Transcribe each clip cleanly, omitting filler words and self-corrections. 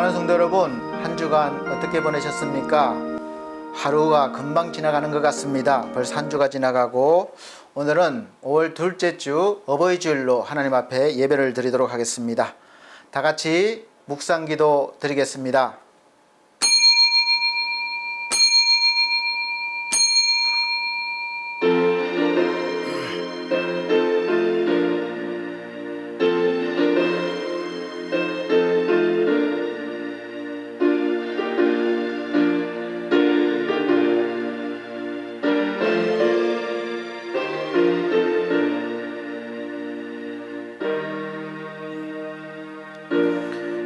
사랑하는 성도 여러분, 한 주간 어떻게 보내셨습니까? 하루가 금방 지나가는 것 같습니다. 벌써 한 주가 지나가고 오늘은 5월 둘째 주 어버이 주일로 하나님 앞에 예배를 드리도록 하겠습니다. 다 같이 묵상기도 드리겠습니다.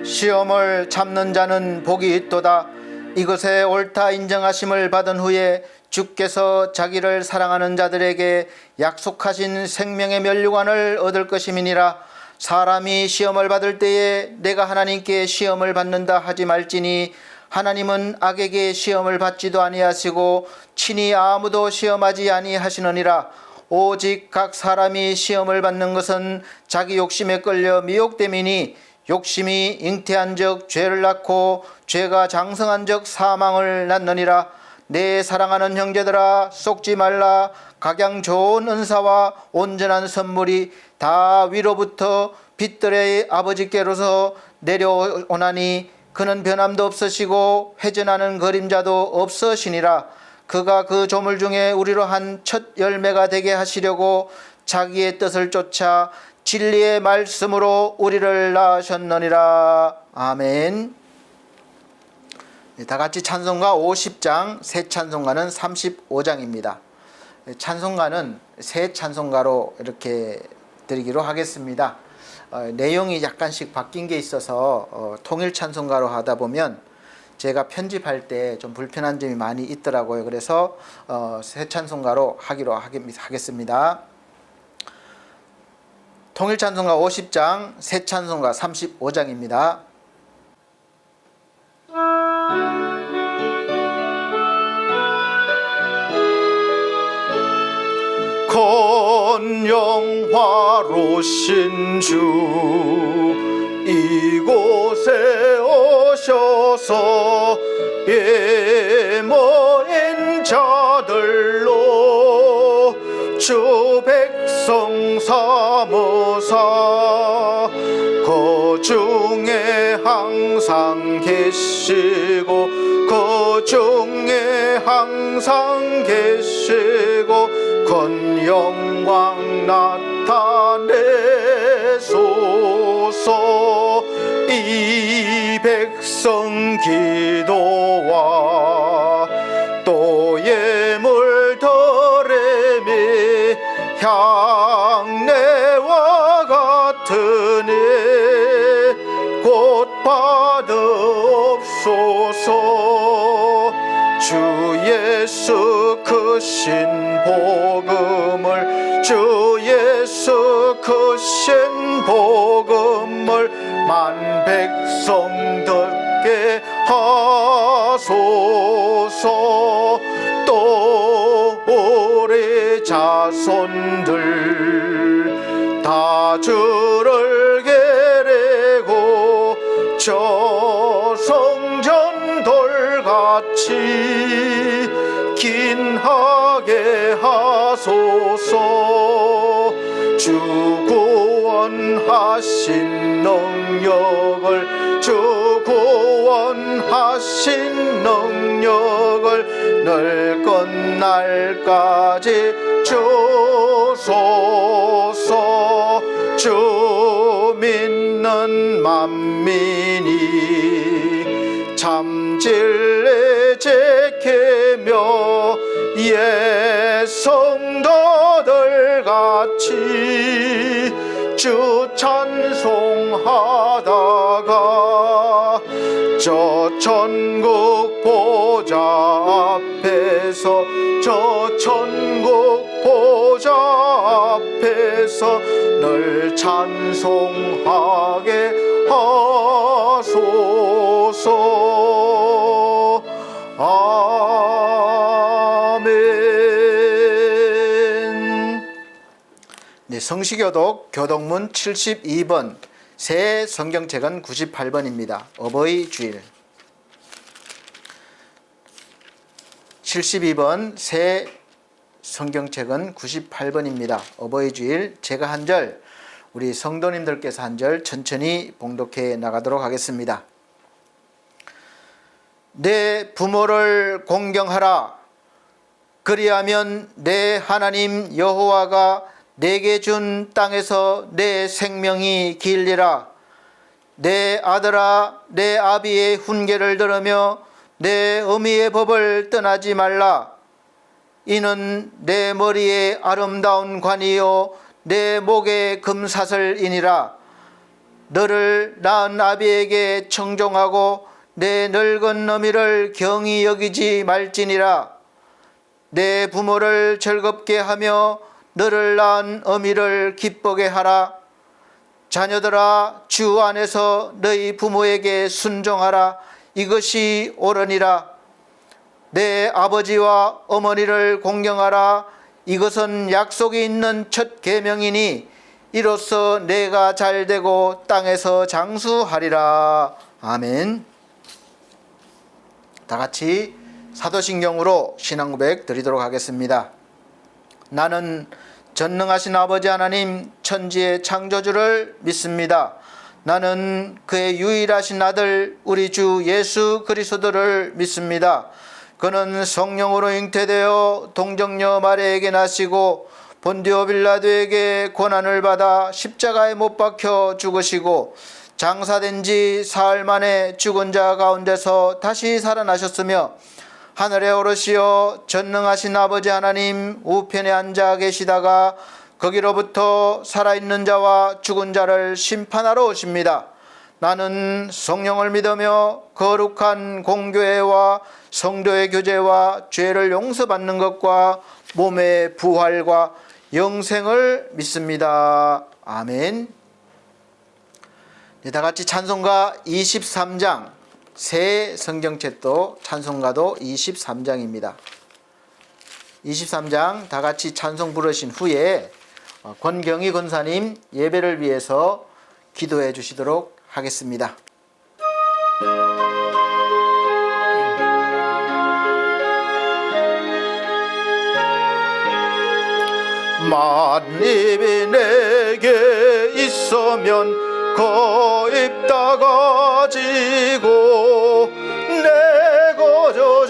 시험을 참는 자는 복이 있도다. 이것에 옳다 인정하심을 받은 후에 주께서 자기를 사랑하는 자들에게 약속하신 생명의 면류관을 얻을 것임이니라. 사람이 시험을 받을 때에 내가 하나님께 시험을 받는다 하지 말지니 하나님은 악에게 시험을 받지도 아니하시고 친히 아무도 시험하지 아니하시느니라. 오직 각 사람이 시험을 받는 것은 자기 욕심에 끌려 미혹됨이니 욕심이 잉태한 적 죄를 낳고 죄가 장성한 적 사망을 낳느니라. 내 사랑하는 형제들아, 속지 말라. 각양 좋은 은사와 온전한 선물이 다 위로부터 빛들의 아버지께로서 내려오나니 그는 변함도 없으시고 회전하는 그림자도 없으시니라. 그가 그 조물 중에 우리로 한 첫 열매가 되게 하시려고 자기의 뜻을 쫓아 진리의 말씀으로 우리를 낳으셨느니라. 아멘. 다 같이 찬송가 50장, 새 찬송가는 35장입니다. 찬송가는 새 찬송가로 이렇게 드리기로 하겠습니다. 내용이 약간씩 바뀐 게 있어서 통일 찬송가로 하다 보면 제가 편집할 때 좀 불편한 점이 많이 있더라고요. 그래서 새 찬송가로 하기로 하겠습니다. 통일 찬송가 50장, 새 찬송가 35장입니다. 건영화로신 주 이곳에 오셔서 예모인 자들로 주 백성 삼으사 그 중에 항상 계시고 그 중에 항상 계시고 건영광 나타내소서. 이 백성 기도와 또 예물 드림이 향내와 같으니 곧 받으옵소서. 주 예수 크신 복음을 주 예수 크신 복음을 만 백성 듣게 하소서. 또 우리 자손들 다 주를 계리고 저 성전 돌같이 긴하게 하소서. 주 구원하신 능력을 주 구원하신 능력을 늘 끝날까지 주소서. 주 믿는 만민이 참 진리 지키며 예 성도들 같이 주 찬송하다가 저 천국 보좌 앞에서 저 천국 보좌 앞에서 늘 찬송하게 하소서. 아멘. 네, 성시교독 교독문 72번 새 성경책은 98번입니다. 어버이 주일. 72번 새 성경책은 98번입니다. 어버이 주일. 제가 한 절, 우리 성도님들께서 한 절 천천히 봉독해 나가도록 하겠습니다. 내 부모를 공경하라. 그리하면 내 하나님 여호와가 내게 준 땅에서 내 생명이 길리라. 내 아들아, 내 아비의 훈계를 들으며 내 어미의 법을 떠나지 말라. 이는 내 머리에 아름다운 관이요 내 목에 금사슬이니라. 너를 낳은 아비에게 청종하고 내 늙은 어미를 경히 여기지 말지니라. 내 부모를 즐겁게 하며 너를 낳은 어미를 기쁘게 하라. 자녀들아, 주 안에서 너희 부모에게 순종하라. 이것이 옳으니라. 내 아버지와 어머니를 공경하라. 이것은 약속이 있는 첫 계명이니 이로써 내가 잘되고 땅에서 장수하리라. 아멘. 다 같이 사도신경으로 신앙고백 드리도록 하겠습니다. 나는 전능하신 아버지 하나님 천지의 창조주를 믿습니다. 나는 그의 유일하신 아들 우리 주 예수 그리스도를 믿습니다. 그는 성령으로 잉태되어 동정녀 마리아에게 나시고 본디오 빌라도에게 고난을 받아 십자가에 못 박혀 죽으시고 장사된 지 사흘 만에 죽은 자 가운데서 다시 살아나셨으며 하늘에 오르시어 전능하신 아버지 하나님 우편에 앉아 계시다가 거기로부터 살아있는 자와 죽은 자를 심판하러 오십니다. 나는 성령을 믿으며 거룩한 공교회와 성도의 교제와 죄를 용서받는 것과 몸의 부활과 영생을 믿습니다. 아멘. 네, 다 같이 찬송가 23장, 새 성경책도 찬송가도 23장입니다. 23장 다 같이 찬송 부르신 후에 권경희 권사님 예배를 위해서 기도해 주시도록 하겠습니다. 만입이 내게 있으면 거입 다 가지고 내 거저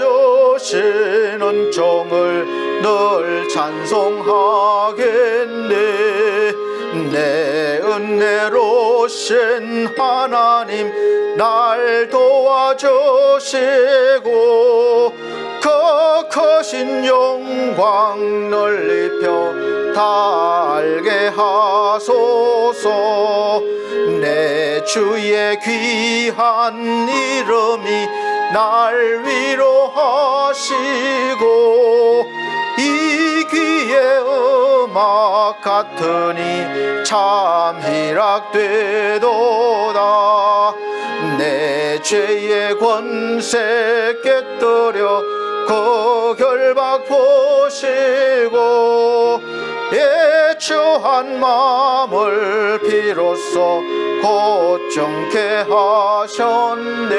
주시는 종을 늘 찬송하겠네. 내 은혜로신 하나님 날 도와주시고 그 크신 영광 널리 펴 달게 하소서. 내 주의 귀한 이름이 날 위로하시고 이 귀의 음악 같으니 참 희락되도다. 내 죄의 권세 깨뜨려 그 결박 보시고 예추한 마음을 비로소 고정케 하셨네.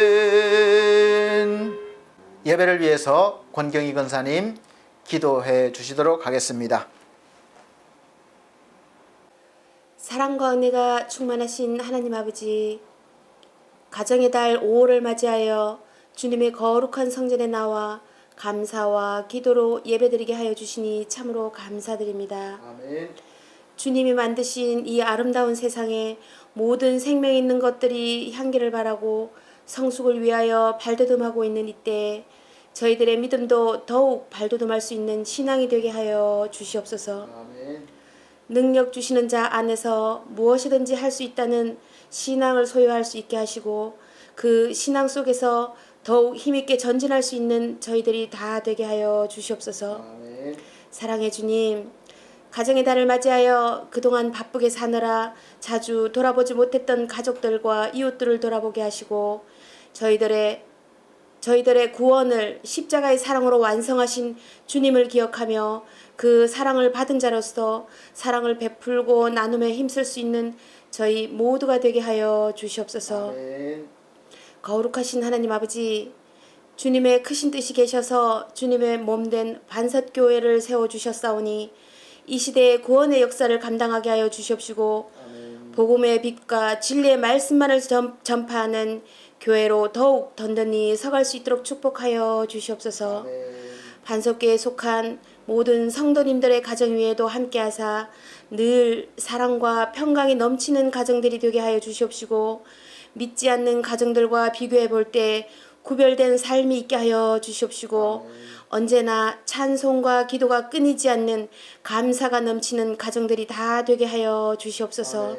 아멘. 예배를 위해서 권경희 권사님 기도해 주시도록 하겠습니다. 사랑과 은혜가 충만하신 하나님 아버지, 가정의 달 5월을 맞이하여 주님의 거룩한 성전에 나와 감사와 기도로 예배드리게 하여 주시니 참으로 감사드립니다. 아멘. 주님이 만드신 이 아름다운 세상에 모든 생명 있는 것들이 향기를 바라고 성숙을 위하여 발돋움하고 있는 이때 저희들의 믿음도 더욱 발돋움할 수 있는 신앙이 되게 하여 주시옵소서. 아멘. 능력 주시는 자 안에서 무엇이든지 할 수 있다는 신앙을 소유할 수 있게 하시고 그 신앙 속에서 더욱 힘있게 전진할 수 있는 저희들이 다 되게 하여 주시옵소서. 아멘. 사랑해 주님, 가정의 달을 맞이하여 그동안 바쁘게 사느라 자주 돌아보지 못했던 가족들과 이웃들을 돌아보게 하시고 저희들의 저희들의 구원을 십자가의 사랑으로 완성하신 주님을 기억하며 그 사랑을 받은 자로서 사랑을 베풀고 나눔에 힘쓸 수 있는 저희 모두가 되게 하여 주시옵소서. 아멘. 거룩하신 하나님 아버지, 주님의 크신 뜻이 계셔서 주님의 몸된 반석교회를 세워주셨사오니 이 시대의 구원의 역사를 감당하게 하여 주시옵시고 복음의 빛과 진리의 말씀만을 전파하는 교회로 더욱 든든히 서갈 수 있도록 축복하여 주시옵소서. 반석교회에 속한 모든 성도님들의 가정 위에도 함께하사 늘 사랑과 평강이 넘치는 가정들이 되게 하여 주시옵시고 믿지 않는 가정들과 비교해 볼 때 구별된 삶이 있게 하여 주시옵시고 언제나 찬송과 기도가 끊이지 않는 감사가 넘치는 가정들이 다 되게 하여 주시옵소서.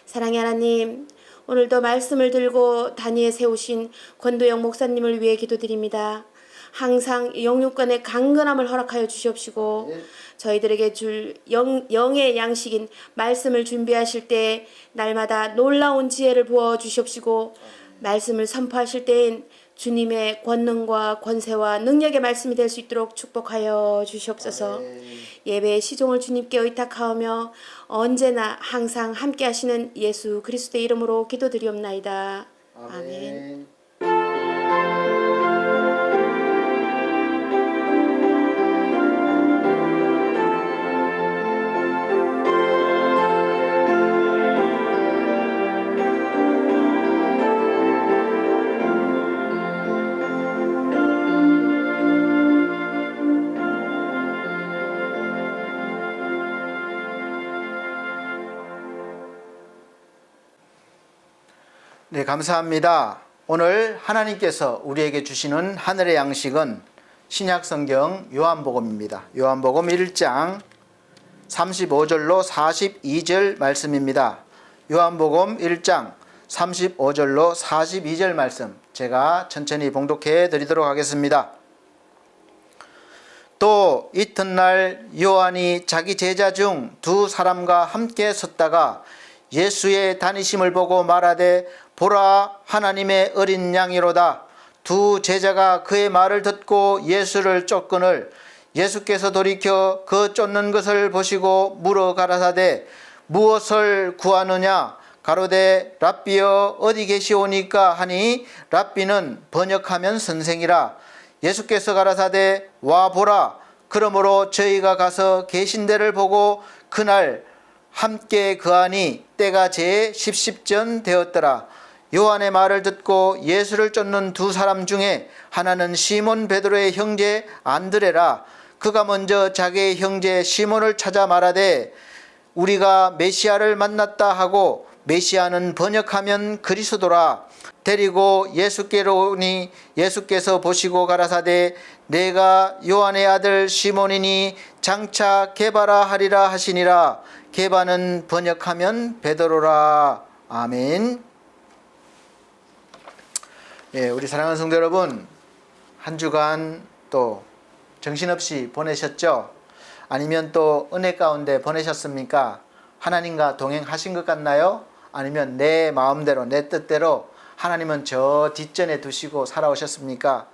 사랑의 하나님, 오늘도 말씀을 들고 단위에 세우신 권도영 목사님을 위해 기도드립니다. 항상 영육간의 강건함을 허락하여 주시옵시고 저희들에게 줄 영의 양식인 말씀을 준비하실 때 날마다 놀라운 지혜를 부어 주시옵시고 말씀을 선포하실 때엔 주님의 권능과 권세와 능력의 말씀이 될 수 있도록 축복하여 주시옵소서. 예배의 시종을 주님께 의탁하오며 언제나 항상 함께 하시는 예수 그리스도의 이름으로 기도드리옵나이다. 아멘. 네, 감사합니다. 오늘 하나님께서 우리에게 주시는 하늘의 양식은 신약성경 요한복음입니다. 요한복음 1장 35절로 42절 말씀입니다. 요한복음 1장 35절로 42절 말씀 제가 천천히 봉독해 드리도록 하겠습니다. 또 이튿날 요한이 자기 제자 중 두 사람과 함께 섰다가 예수의 다니심을 보고 말하되 보라 하나님의 어린 양이로다. 두 제자가 그의 말을 듣고 예수를 쫓거늘 예수께서 돌이켜 그 쫓는 것을 보시고 물어 가라사대 무엇을 구하느냐 가로되 랍비여 어디 계시오니까 하니 랍비는 번역하면 선생이라. 예수께서 가라사대 와 보라. 그러므로 저희가 가서 계신 데를 보고 그날 함께 거하니 때가 제 10전 되었더라. 요한의 말을 듣고 예수를 쫓는 두 사람 중에 하나는 시몬 베드로의 형제 안드레라. 그가 먼저 자기의 형제 시몬을 찾아 말하되 우리가 메시아를 만났다 하고 메시아는 번역하면 그리스도라. 데리고 예수께로 오니 예수께서 보시고 가라사대 내가 요한의 아들 시몬이니 장차 게바라 하리라 하시니라. 게바는 번역하면 베드로라. 아멘. 예, 우리 사랑하는 성도 여러분, 한 주간 또 정신없이 보내셨죠? 아니면 또 은혜 가운데 보내셨습니까? 하나님과 동행하신 것 같나요? 아니면 내 마음대로 내 뜻대로 하나님은 저 뒷전에 두시고 살아오셨습니까?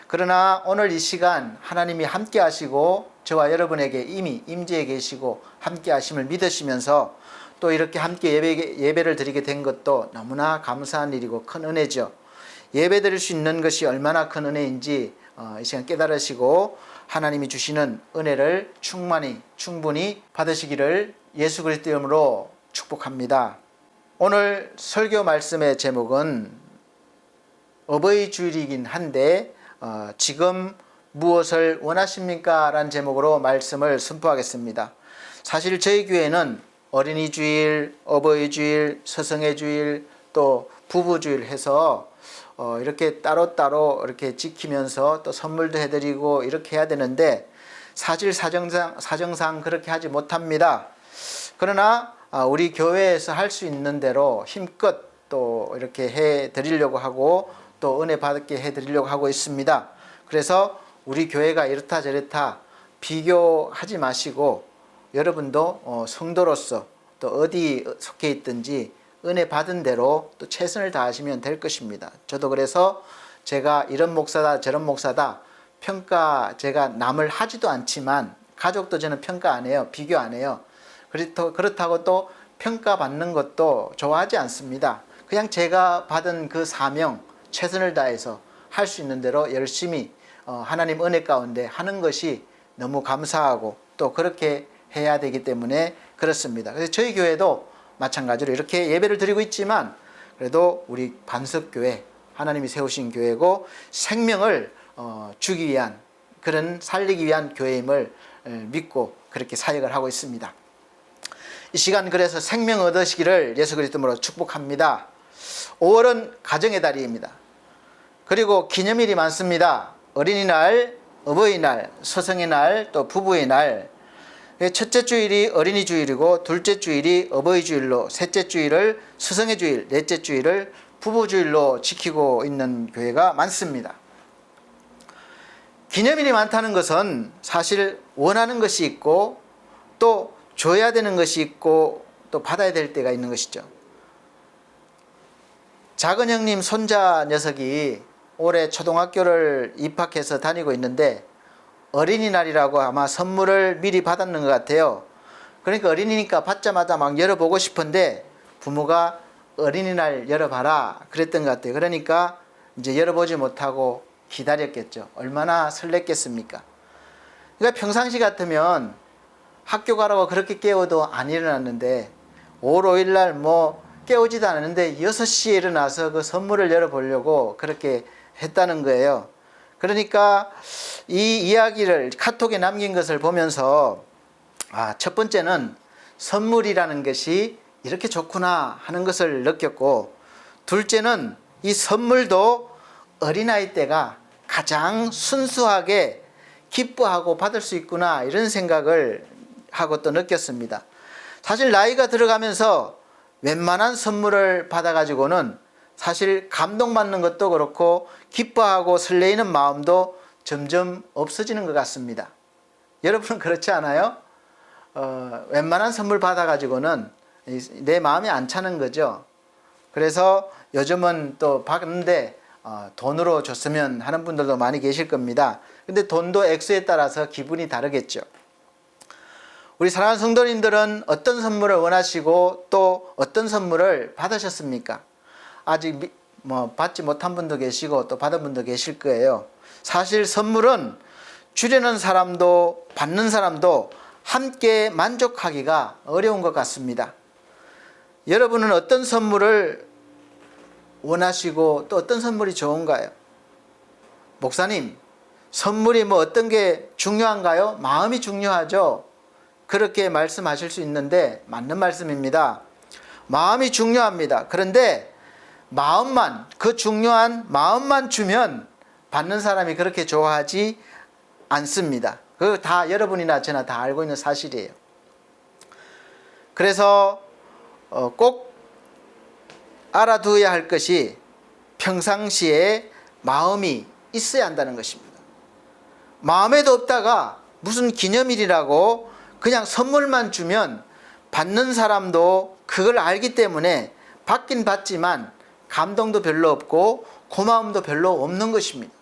그러나 오늘 이 시간 하나님이 함께 하시고 저와 여러분에게 이미 임재해 계시고 함께 하심을 믿으시면서 또 이렇게 함께 예배를 드리게 된 것도 너무나 감사한 일이고 큰 은혜죠. 예배 드릴 수 있는 것이 얼마나 큰 은혜인지 이 시간 깨달으시고 하나님이 주시는 은혜를 충분히 받으시기를 예수 그리스도 이름으로 축복합니다. 오늘 설교 말씀의 제목은 어버이 주일이긴 한데 지금 무엇을 원하십니까? 라는 제목으로 말씀을 선포하겠습니다. 사실 저희 교회는 어린이 주일, 어버이 주일, 스승의 주일, 또 부부 주일 해서 이렇게 따로따로 이렇게 지키면서 또 선물도 해드리고 이렇게 해야 되는데 사실 사정상 그렇게 하지 못합니다. 그러나 우리 교회에서 할 수 있는 대로 힘껏 또 이렇게 해드리려고 하고 또 은혜 받게 해드리려고 하고 있습니다. 그래서 우리 교회가 이렇다 저렇다 비교하지 마시고 여러분도 성도로서 또 어디 속해 있든지 은혜 받은 대로 또 최선을 다하시면 될 것입니다. 저도 그래서 제가 이런 목사다 저런 목사다 평가 제가 남을 하지도 않지만 가족도 저는 평가 안 해요. 비교 안 해요. 그렇다고 또 평가받는 것도 좋아하지 않습니다. 그냥 제가 받은 그 사명 최선을 다해서 할 수 있는 대로 열심히 하나님 은혜 가운데 하는 것이 너무 감사하고 또 그렇게 해야 되기 때문에 그렇습니다. 그래서 저희 교회도 마찬가지로 이렇게 예배를 드리고 있지만 그래도 우리 반석교회 하나님이 세우신 교회고 생명을 주기 위한 그런 살리기 위한 교회임을 믿고 그렇게 사역을 하고 있습니다. 이 시간 그래서 생명 얻으시기를 예수 그리스도로 축복합니다. 5월은 가정의 달입니다. 그리고 기념일이 많습니다. 어린이날, 어버이날, 스승의 날, 또 부부의 날. 첫째 주일이 어린이 주일이고 둘째 주일이 어버이 주일로 셋째 주일을 스승의 주일, 넷째 주일을 부부 주일로 지키고 있는 교회가 많습니다. 기념일이 많다는 것은 사실 원하는 것이 있고 또 줘야 되는 것이 있고 또 받아야 될 때가 있는 것이죠. 작은 형님 손자 녀석이 올해 초등학교를 입학해서 다니고 있는데 어린이날이라고 아마 선물을 미리 받았는 것 같아요. 그러니까 어린이니까 받자마자 막 열어보고 싶은데 부모가 어린이날 열어봐라 그랬던 것 같아요. 그러니까 이제 열어보지 못하고 기다렸겠죠. 얼마나 설렜겠습니까? 그러니까 평상시 같으면 학교 가라고 그렇게 깨워도 안 일어났는데 5월 5일날 뭐 깨우지도 않았는데 6시에 일어나서 그 선물을 열어보려고 그렇게 했다는 거예요. 그러니까 이 이야기를 카톡에 남긴 것을 보면서 첫 번째는 선물이라는 것이 이렇게 좋구나 하는 것을 느꼈고, 둘째는 이 선물도 어린아이 때가 가장 순수하게 기뻐하고 받을 수 있구나 이런 생각을 하고 또 느꼈습니다. 사실 나이가 들어가면서 웬만한 선물을 받아가지고는 사실 감동받는 것도 그렇고 기뻐하고 설레이는 마음도 점점 없어지는 것 같습니다. 여러분은 그렇지 않아요? 웬만한 선물 받아가지고는 내 마음이 안 차는 거죠. 그래서 요즘은 또 받는데 돈으로 줬으면 하는 분들도 많이 계실 겁니다. 근데 돈도 액수에 따라서 기분이 다르겠죠. 우리 사랑하는 성도님들은 어떤 선물을 원하시고 또 어떤 선물을 받으셨습니까? 아직 받지 못한 분도 계시고 또 받은 분도 계실 거예요. 사실 선물은 주려는 사람도 받는 사람도 함께 만족하기가 어려운 것 같습니다. 여러분은 어떤 선물을 원하시고 또 어떤 선물이 좋은가요? 목사님, 선물이 어떤 게 중요한가요? 마음이 중요하죠. 그렇게 말씀하실 수 있는데 맞는 말씀입니다. 마음이 중요합니다. 그런데 그 중요한 마음만 주면 받는 사람이 그렇게 좋아하지 않습니다. 그거 다 여러분이나 저나 다 알고 있는 사실이에요. 그래서 꼭 알아두어야 할 것이 평상시에 마음이 있어야 한다는 것입니다. 마음에도 없다가 무슨 기념일이라고 그냥 선물만 주면 받는 사람도 그걸 알기 때문에 받긴 받지만 감동도 별로 없고 고마움도 별로 없는 것입니다.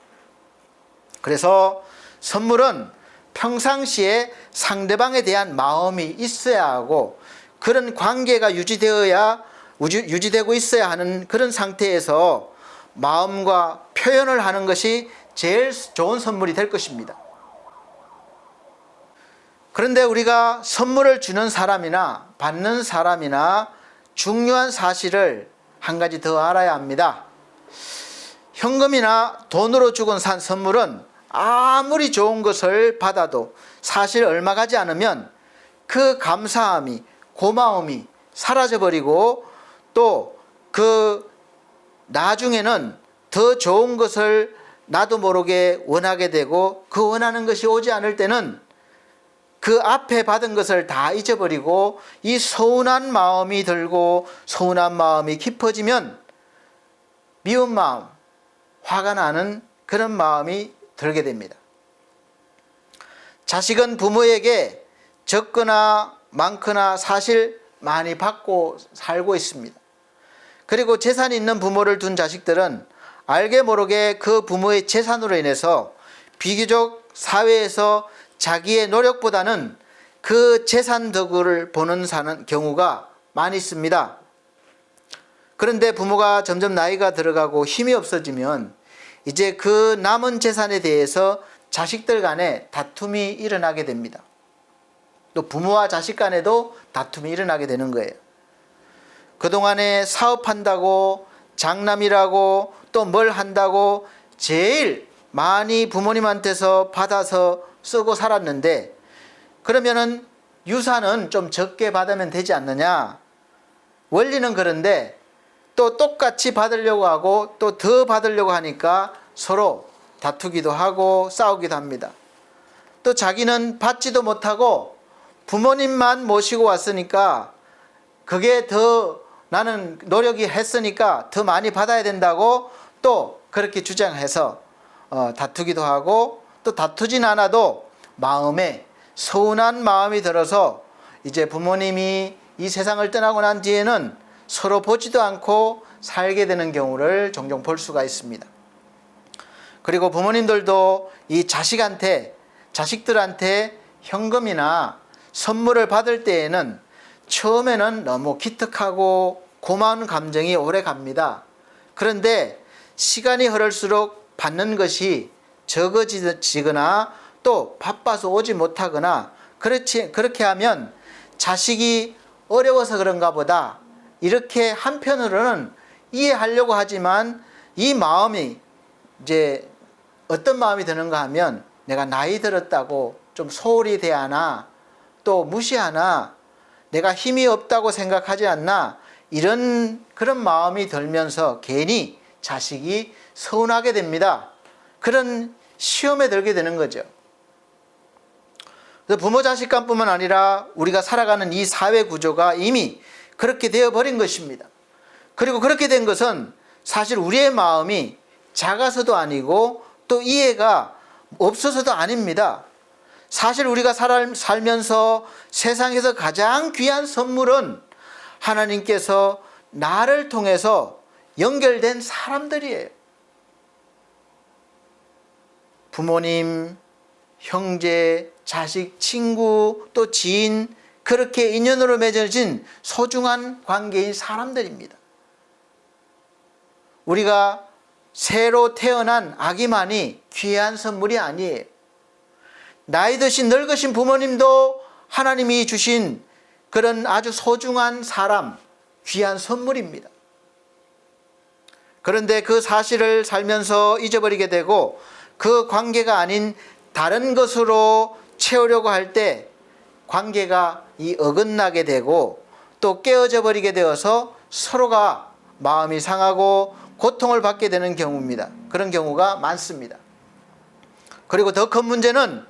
그래서 선물은 평상시에 상대방에 대한 마음이 있어야 하고 그런 관계가 유지되고 있어야 하는 그런 상태에서 마음과 표현을 하는 것이 제일 좋은 선물이 될 것입니다. 그런데 우리가 선물을 주는 사람이나 받는 사람이나 중요한 사실을 한 가지 더 알아야 합니다. 현금이나 돈으로 주곤 산 선물은 아무리 좋은 것을 받아도 사실 얼마 가지 않으면 그 감사함이, 고마움이 사라져버리고 또 그 나중에는 더 좋은 것을 나도 모르게 원하게 되고 그 원하는 것이 오지 않을 때는 그 앞에 받은 것을 다 잊어버리고 이 서운한 마음이 들고 서운한 마음이 깊어지면 미운 마음, 화가 나는 그런 마음이 들게 됩니다. 자식은 부모에게 적거나 많거나 사실 많이 받고 살고 있습니다. 그리고 재산이 있는 부모를 둔 자식들은 알게 모르게 그 부모의 재산으로 인해서 비교적 사회에서 자기의 노력보다는 그 재산 덕을 보는 사는 경우가 많이 있습니다. 그런데 부모가 점점 나이가 들어가고 힘이 없어지면 이제 그 남은 재산에 대해서 자식들 간에 다툼이 일어나게 됩니다. 또 부모와 자식 간에도 다툼이 일어나게 되는 거예요. 그동안에 사업한다고 장남이라고 또 뭘 한다고 제일 많이 부모님한테서 받아서 쓰고 살았는데 그러면은 유산은 좀 적게 받으면 되지 않느냐. 원리는 그런데 또 똑같이 받으려고 하고 또 더 받으려고 하니까 서로 다투기도 하고 싸우기도 합니다. 또 자기는 받지도 못하고 부모님만 모시고 왔으니까 그게 더 나는 노력이 했으니까 더 많이 받아야 된다고 또 그렇게 주장해서 다투기도 하고 또 다투진 않아도 마음에 서운한 마음이 들어서 이제 부모님이 이 세상을 떠나고 난 뒤에는 서로 보지도 않고 살게 되는 경우를 종종 볼 수가 있습니다. 그리고 부모님들도 이 자식들한테 현금이나 선물을 받을 때에는 처음에는 너무 기특하고 고마운 감정이 오래 갑니다. 그런데 시간이 흐를수록 받는 것이 적어지거나 또 바빠서 오지 못하거나 그렇게 하면 자식이 어려워서 그런가 보다 이렇게 한편으로는 이해하려고 하지만 이 마음이 이제 어떤 마음이 드는가 하면 내가 나이 들었다고 좀 소홀히 대하나 또 무시하나 내가 힘이 없다고 생각하지 않나 이런 그런 마음이 들면서 괜히 자식이 서운하게 됩니다. 그런 시험에 들게 되는 거죠. 그래서 부모 자식 간뿐만 아니라 우리가 살아가는 이 사회 구조가 이미 그렇게 되어버린 것입니다. 그리고 그렇게 된 것은 사실 우리의 마음이 작아서도 아니고 또 이해가 없어서도 아닙니다. 사실 우리가 살면서 세상에서 가장 귀한 선물은 하나님께서 나를 통해서 연결된 사람들이에요. 부모님, 형제, 자식, 친구, 또 지인, 그렇게 인연으로 맺어진 소중한 관계인 사람들입니다. 우리가 새로 태어난 아기만이 귀한 선물이 아니에요. 나이 드신 늙으신 부모님도 하나님이 주신 그런 아주 소중한 사람, 귀한 선물입니다. 그런데 그 사실을 살면서 잊어버리게 되고 그 관계가 아닌 다른 것으로 채우려고 할 때 관계가 어긋나게 되고 또 깨어져 버리게 되어서 서로가 마음이 상하고 고통을 받게 되는 경우입니다. 그런 경우가 많습니다. 그리고 더 큰 문제는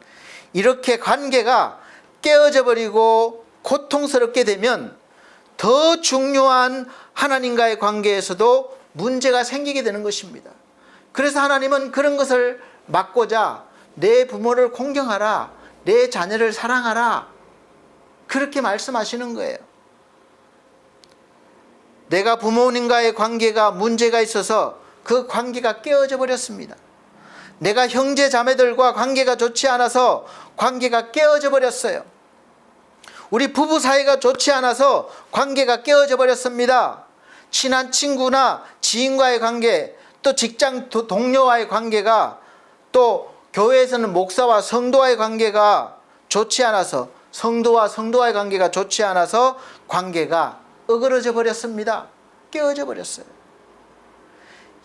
이렇게 관계가 깨어져 버리고 고통스럽게 되면 더 중요한 하나님과의 관계에서도 문제가 생기게 되는 것입니다. 그래서 하나님은 그런 것을 막고자 내 부모를 공경하라, 내 자녀를 사랑하라 그렇게 말씀하시는 거예요. 내가 부모님과의 관계가 문제가 있어서 그 관계가 깨어져 버렸습니다. 내가 형제 자매들과 관계가 좋지 않아서 관계가 깨어져 버렸어요. 우리 부부 사이가 좋지 않아서 관계가 깨어져 버렸습니다. 친한 친구나 지인과의 관계, 또 직장 동료와의 관계가, 또 교회에서는 목사와 성도와의 관계가 좋지 않아서, 성도와 성도와의 관계가 좋지 않아서 관계가 어그러져 버렸습니다. 깨어져 버렸어요.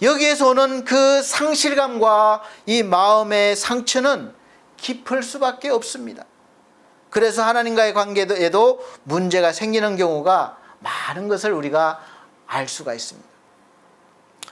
여기에서 오는 그 상실감과 이 마음의 상처는 깊을 수밖에 없습니다. 그래서 하나님과의 관계에도 문제가 생기는 경우가 많은 것을 우리가 알 수가 있습니다.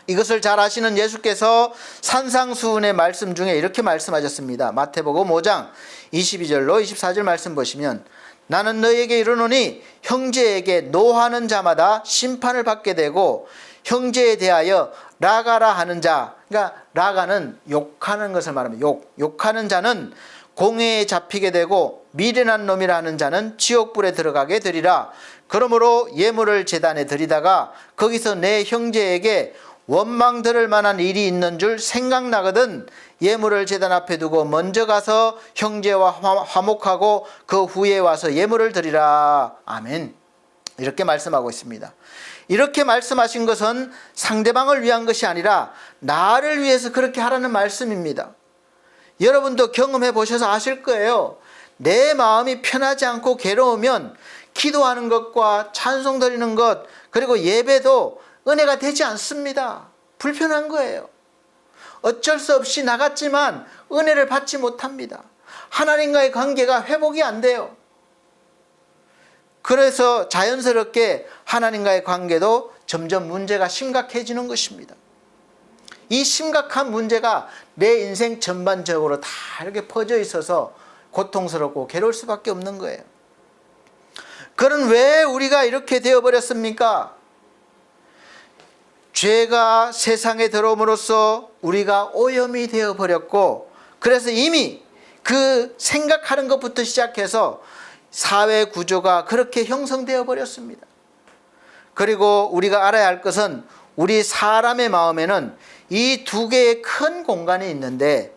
이것을 잘 아시는 예수께서 산상수훈의 말씀 중에 이렇게 말씀하셨습니다. 마태복음 5장 22절로 24절 말씀 보시면 나는 너희에게 이르노니 형제에게 노하는 자마다 심판을 받게 되고 형제에 대하여 라가라 하는 자, 그러니까 라가는 욕하는 것을 말합니다. 욕하는 자는 공회에 잡히게 되고 미련한 놈이라 하는 자는 지옥불에 들어가게 되리라. 그러므로 예물을 제단에 드리다가 거기서 내 형제에게 원망 들을 만한 일이 있는 줄 생각나거든 예물을 제단 앞에 두고 먼저 가서 형제와 화목하고 그 후에 와서 예물을 드리라. 아멘. 이렇게 말씀하고 있습니다. 이렇게 말씀하신 것은 상대방을 위한 것이 아니라 나를 위해서 그렇게 하라는 말씀입니다. 여러분도 경험해 보셔서 아실 거예요. 내 마음이 편하지 않고 괴로우면 기도하는 것과 찬송 드리는 것 그리고 예배도 은혜가 되지 않습니다. 불편한 거예요. 어쩔 수 없이 나갔지만 은혜를 받지 못합니다. 하나님과의 관계가 회복이 안 돼요. 그래서 자연스럽게 하나님과의 관계도 점점 문제가 심각해지는 것입니다. 이 심각한 문제가 내 인생 전반적으로 다 이렇게 퍼져 있어서 고통스럽고 괴로울 수밖에 없는 거예요. 그는 왜 우리가 이렇게 되어버렸습니까? 죄가 세상에 들어옴으로써 우리가 오염이 되어버렸고 그래서 이미 그 생각하는 것부터 시작해서 사회 구조가 그렇게 형성되어 버렸습니다. 그리고 우리가 알아야 할 것은 우리 사람의 마음에는 이 두 개의 큰 공간이 있는데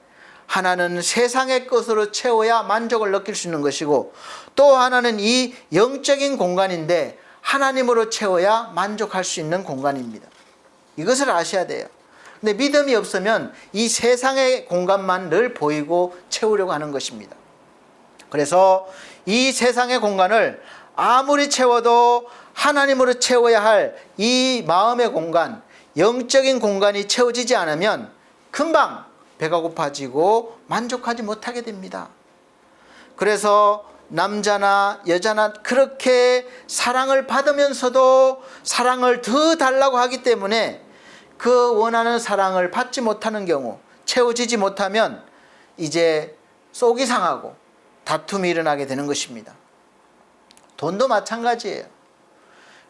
하나는 세상의 것으로 채워야 만족을 느낄 수 있는 것이고 또 하나는 이 영적인 공간인데 하나님으로 채워야 만족할 수 있는 공간입니다. 이것을 아셔야 돼요. 근데 믿음이 없으면 이 세상의 공간만 늘 보이고 채우려고 하는 것입니다. 그래서 이 세상의 공간을 아무리 채워도 하나님으로 채워야 할 이 마음의 공간, 영적인 공간이 채워지지 않으면 금방 배가 고파지고 만족하지 못하게 됩니다. 그래서 남자나 여자나 그렇게 사랑을 받으면서도 사랑을 더 달라고 하기 때문에 그 원하는 사랑을 받지 못하는 경우, 채워지지 못하면 이제 속이 상하고 다툼이 일어나게 되는 것입니다. 돈도 마찬가지예요.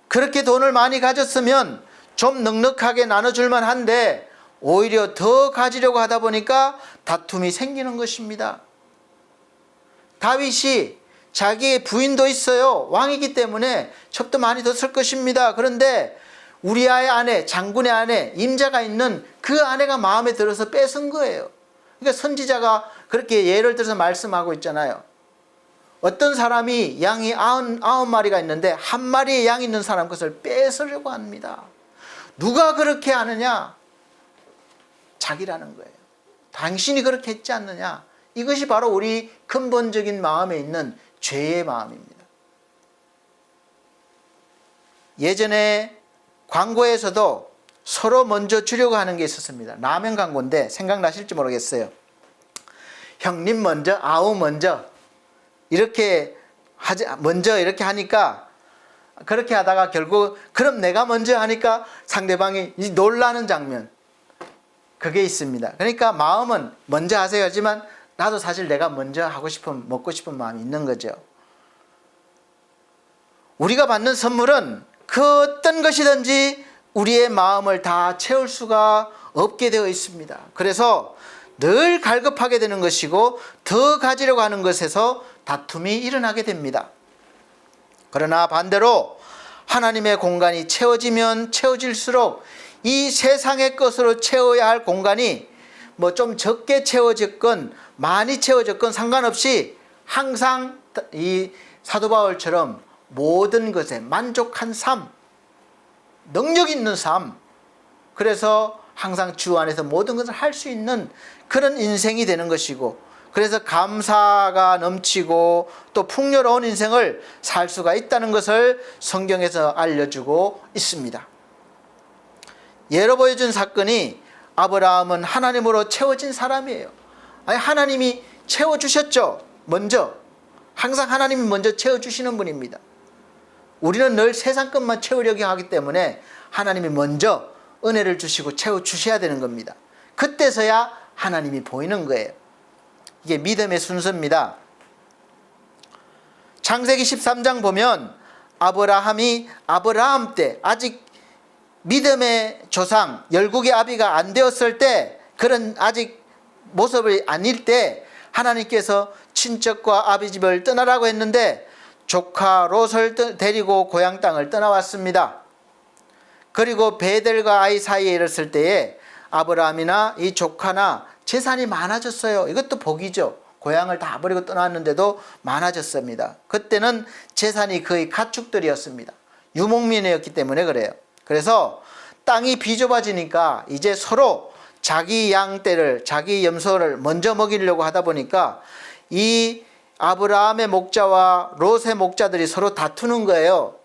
그렇게 돈을 많이 가졌으면 좀 넉넉하게 나눠줄만 한데 오히려 더 가지려고 하다 보니까 다툼이 생기는 것입니다. 다윗이 자기의 부인도 있어요. 왕이기 때문에 첩도 많이 더 쓸 것입니다. 그런데 우리아의 아내, 장군의 아내, 임자가 있는 그 아내가 마음에 들어서 뺏은 거예요. 그러니까 선지자가 그렇게 예를 들어서 말씀하고 있잖아요. 어떤 사람이 양이 99마리가 있는데 한 마리의 양이 있는 사람 것을 뺏으려고 합니다. 누가 그렇게 하느냐? 자기라는 거예요. 당신이 그렇게 했지 않느냐? 이것이 바로 우리 근본적인 마음에 있는 죄의 마음입니다. 예전에 광고에서도 서로 먼저 주려고 하는 게 있었습니다. 라면 광고인데 생각나실지 모르겠어요. 형님 먼저, 아우 먼저 이렇게 먼저 이렇게 하니까 그렇게 하다가 결국 그럼 내가 먼저 하니까 상대방이 놀라는 장면 그게 있습니다. 그러니까 마음은 먼저 하세요 하지만 나도 사실 내가 먼저 하고 싶은 먹고 싶은 마음이 있는 거죠. 우리가 받는 선물은 그 어떤 것이든지 우리의 마음을 다 채울 수가 없게 되어 있습니다. 그래서 늘 갈급하게 되는 것이고 더 가지려고 하는 것에서 다툼이 일어나게 됩니다. 그러나 반대로 하나님의 공간이 채워지면 채워질수록 이 세상의 것으로 채워야 할 공간이 뭐 좀 적게 채워졌건 많이 채워졌건 상관없이 항상 이 사도 바울처럼 모든 것에 만족한 삶, 능력 있는 삶, 그래서 항상 주 안에서 모든 것을 할 수 있는 그런 인생이 되는 것이고 그래서 감사가 넘치고 또 풍요로운 인생을 살 수가 있다는 것을 성경에서 알려주고 있습니다. 예로 보여준 사건이 아브라함은 하나님으로 채워진 사람이에요. 아니, 하나님이 채워주셨죠. 먼저 항상 하나님이 먼저 채워주시는 분입니다. 우리는 늘 세상 것만 채우려고 하기 때문에 하나님이 먼저 은혜를 주시고 채워주셔야 되는 겁니다. 그때서야 하나님이 보이는 거예요. 이게 믿음의 순서입니다. 창세기 13장 보면 아브라함이 아브라함 때 아직 믿음의 조상 열국의 아비가 안 되었을 때 그런 아직 모습이 아닐 때 하나님께서 친척과 아비 집을 떠나라고 했는데 조카 롯을 데리고 고향 땅을 떠나왔습니다. 그리고 베델과 아이 사이에 이르렀을 때에 아브라함이나 이 조카나 재산이 많아졌어요. 이것도 복이죠. 고향을 다 버리고 떠났는데도 많아졌습니다. 그때는 재산이 거의 가축들이었습니다. 유목민이었기 때문에 그래요. 그래서 땅이 비좁아지니까 이제 서로 자기 양떼를, 자기 염소를 먼저 먹이려고 하다 보니까 이 아브라함의 목자와 롯의 목자들이 서로 다투는 거예요.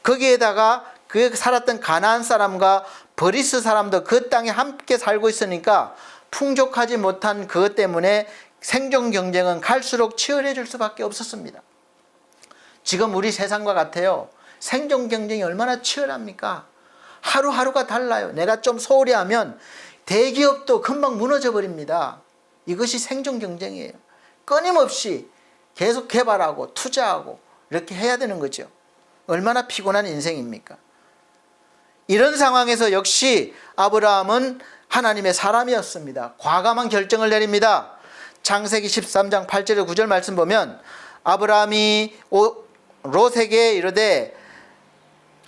거기에다가 그 살았던 가나안 사람과 브리스 사람도 그 땅에 함께 살고 있으니까 풍족하지 못한 그것 때문에 생존 경쟁은 갈수록 치열해질 수밖에 없었습니다. 지금 우리 세상과 같아요. 생존 경쟁이 얼마나 치열합니까? 하루하루가 달라요. 내가 좀 소홀히 하면 대기업도 금방 무너져 버립니다. 이것이 생존 경쟁이에요. 끊임없이 계속 개발하고 투자하고 이렇게 해야 되는 거죠. 얼마나 피곤한 인생입니까? 이런 상황에서 역시 아브라함은 하나님의 사람이었습니다. 과감한 결정을 내립니다. 창세기 13장 8절에 9절 말씀 보면 아브라함이 롯에게 이르되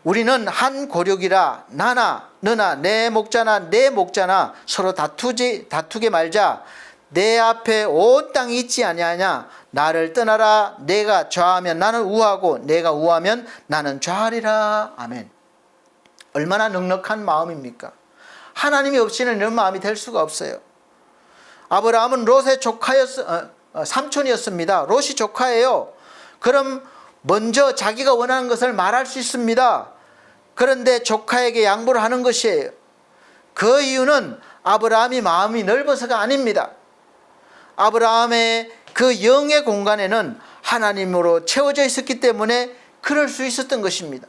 우리는 한 고륙이라 나나 너나 내 목자나 내 목자나 서로 다투게 말자. 내 앞에 온 땅이 있지 아니하냐. 나를 떠나라. 내가 좌하면 나는 우하고 내가 우하면 나는 좌하리라. 아멘. 얼마나 넉넉한 마음입니까? 하나님이 없이는 이런 마음이 될 수가 없어요. 아브라함은 롯의 삼촌이었습니다. 롯이 조카예요. 그럼 먼저 자기가 원하는 것을 말할 수 있습니다. 그런데 조카에게 양보를 하는 것이에요. 그 이유는 아브라함이 마음이 넓어서가 아닙니다. 아브라함의 그 영의 공간에는 하나님으로 채워져 있었기 때문에 그럴 수 있었던 것입니다.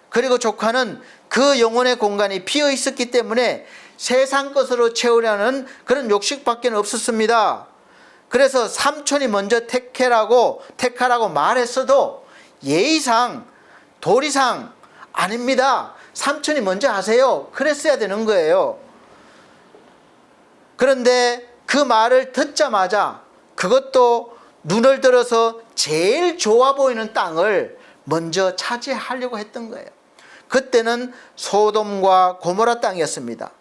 그리고 조카는 그 영혼의 공간이 비어 있었기 때문에 세상 것으로 채우려는 그런 욕심밖에 없었습니다. 그래서 삼촌이 먼저 택하라고 말했어도 예의상 도리상 아닙니다. 삼촌이 먼저 하세요. 그랬어야 되는 거예요. 그런데 그 말을 듣자마자 그것도 눈을 들어서 제일 좋아 보이는 땅을 먼저 차지하려고 했던 거예요. 그때는 소돔과 고모라 땅이었습니다.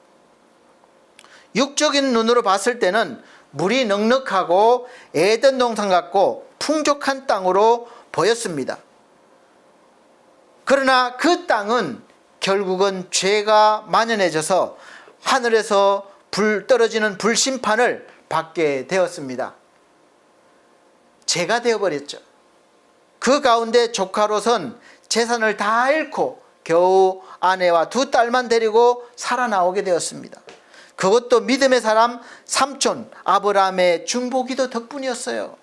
육적인 눈으로 봤을 때는 물이 넉넉하고 에덴 동산 같고 풍족한 땅으로 보였습니다. 그러나 그 땅은 결국은 죄가 만연해져서 하늘에서 떨어지는 불심판을 받게 되었습니다. 죄가 되어버렸죠. 그 가운데 조카로선 재산을 다 잃고 겨우 아내와 두 딸만 데리고 살아나오게 되었습니다. 그것도 믿음의 사람 삼촌 아브라함의 중보기도 덕분이었어요.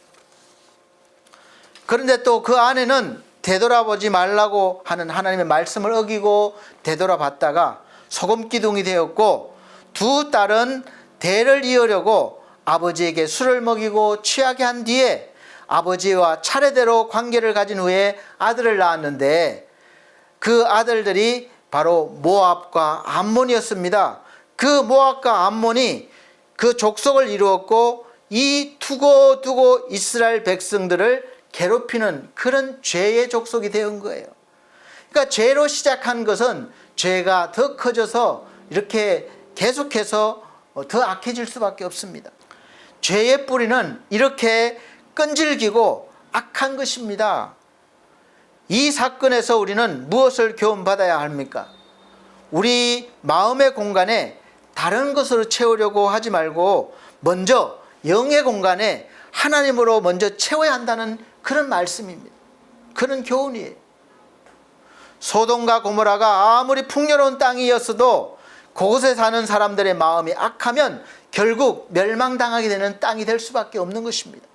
그런데 또 그 아내는 되돌아보지 말라고 하는 하나님의 말씀을 어기고 되돌아봤다가 소금기둥이 되었고, 두 딸은 대를 이으려고 아버지에게 술을 먹이고 취하게 한 뒤에 아버지와 차례대로 관계를 가진 후에 아들을 낳았는데, 그 아들들이 바로 모압과 암몬이었습니다. 그 모압과 암몬이 그 족속을 이루었고, 이 두고 이스라엘 백성들을 괴롭히는 그런 죄의 족속이 되은 거예요. 그러니까 죄로 시작한 것은 죄가 더 커져서 이렇게 계속해서 더 악해질 수밖에 없습니다. 죄의 뿌리는 이렇게 끈질기고 악한 것입니다. 이 사건에서 우리는 무엇을 교훈받아야 합니까? 우리 마음의 공간에 다른 것으로 채우려고 하지 말고 먼저 영의 공간에 하나님으로 먼저 채워야 한다는 그런 말씀입니다. 그런 교훈이에요. 소돔과 고모라가 아무리 풍요로운 땅이었어도 그곳에 사는 사람들의 마음이 악하면 결국 멸망당하게 되는 땅이 될 수밖에 없는 것입니다.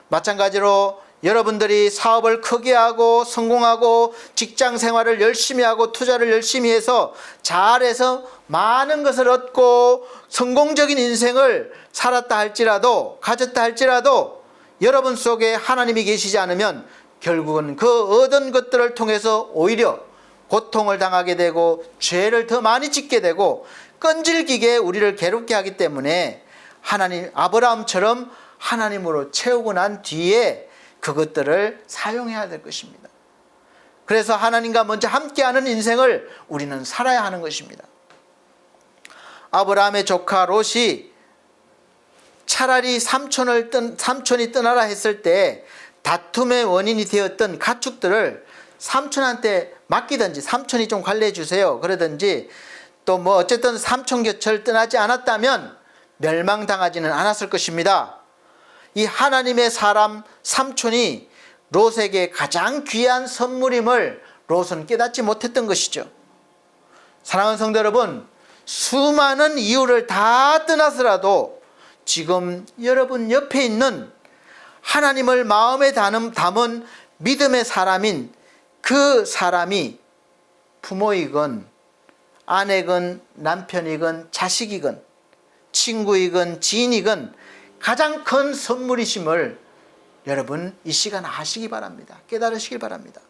마찬가지로 여러분들이 사업을 크게 하고 성공하고 직장 생활을 열심히 하고 투자를 열심히 해서 잘해서 많은 것을 얻고 성공적인 인생을 살았다 할지라도 가졌다 할지라도 여러분 속에 하나님이 계시지 않으면 결국은 그 얻은 것들을 통해서 오히려 고통을 당하게 되고 죄를 더 많이 짓게 되고 끈질기게 우리를 괴롭게 하기 때문에 하나님, 아브라함처럼 하나님으로 채우고 난 뒤에 그것들을 사용해야 될 것입니다. 그래서 하나님과 먼저 함께하는 인생을 우리는 살아야 하는 것입니다. 아브라함의 조카 롯이 차라리 삼촌이 떠나라 했을 때 다툼의 원인이 되었던 가축들을 삼촌한테 맡기든지 삼촌이 좀 관리해 주세요 그러든지 또 뭐 어쨌든 삼촌 곁을 떠나지 않았다면 멸망당하지는 않았을 것입니다. 이 하나님의 사람 삼촌이 롯에게 가장 귀한 선물임을 롯은 깨닫지 못했던 것이죠. 사랑하는 성도 여러분, 수많은 이유를 다 떠나서라도 지금 여러분 옆에 있는 하나님을 마음에 담은 믿음의 사람인 그 사람이 부모이건 아내건 남편이건 자식이건 친구이건 지인이건 가장 큰 선물이심을 여러분 이 시간 아시기 바랍니다. 깨달으시길 바랍니다.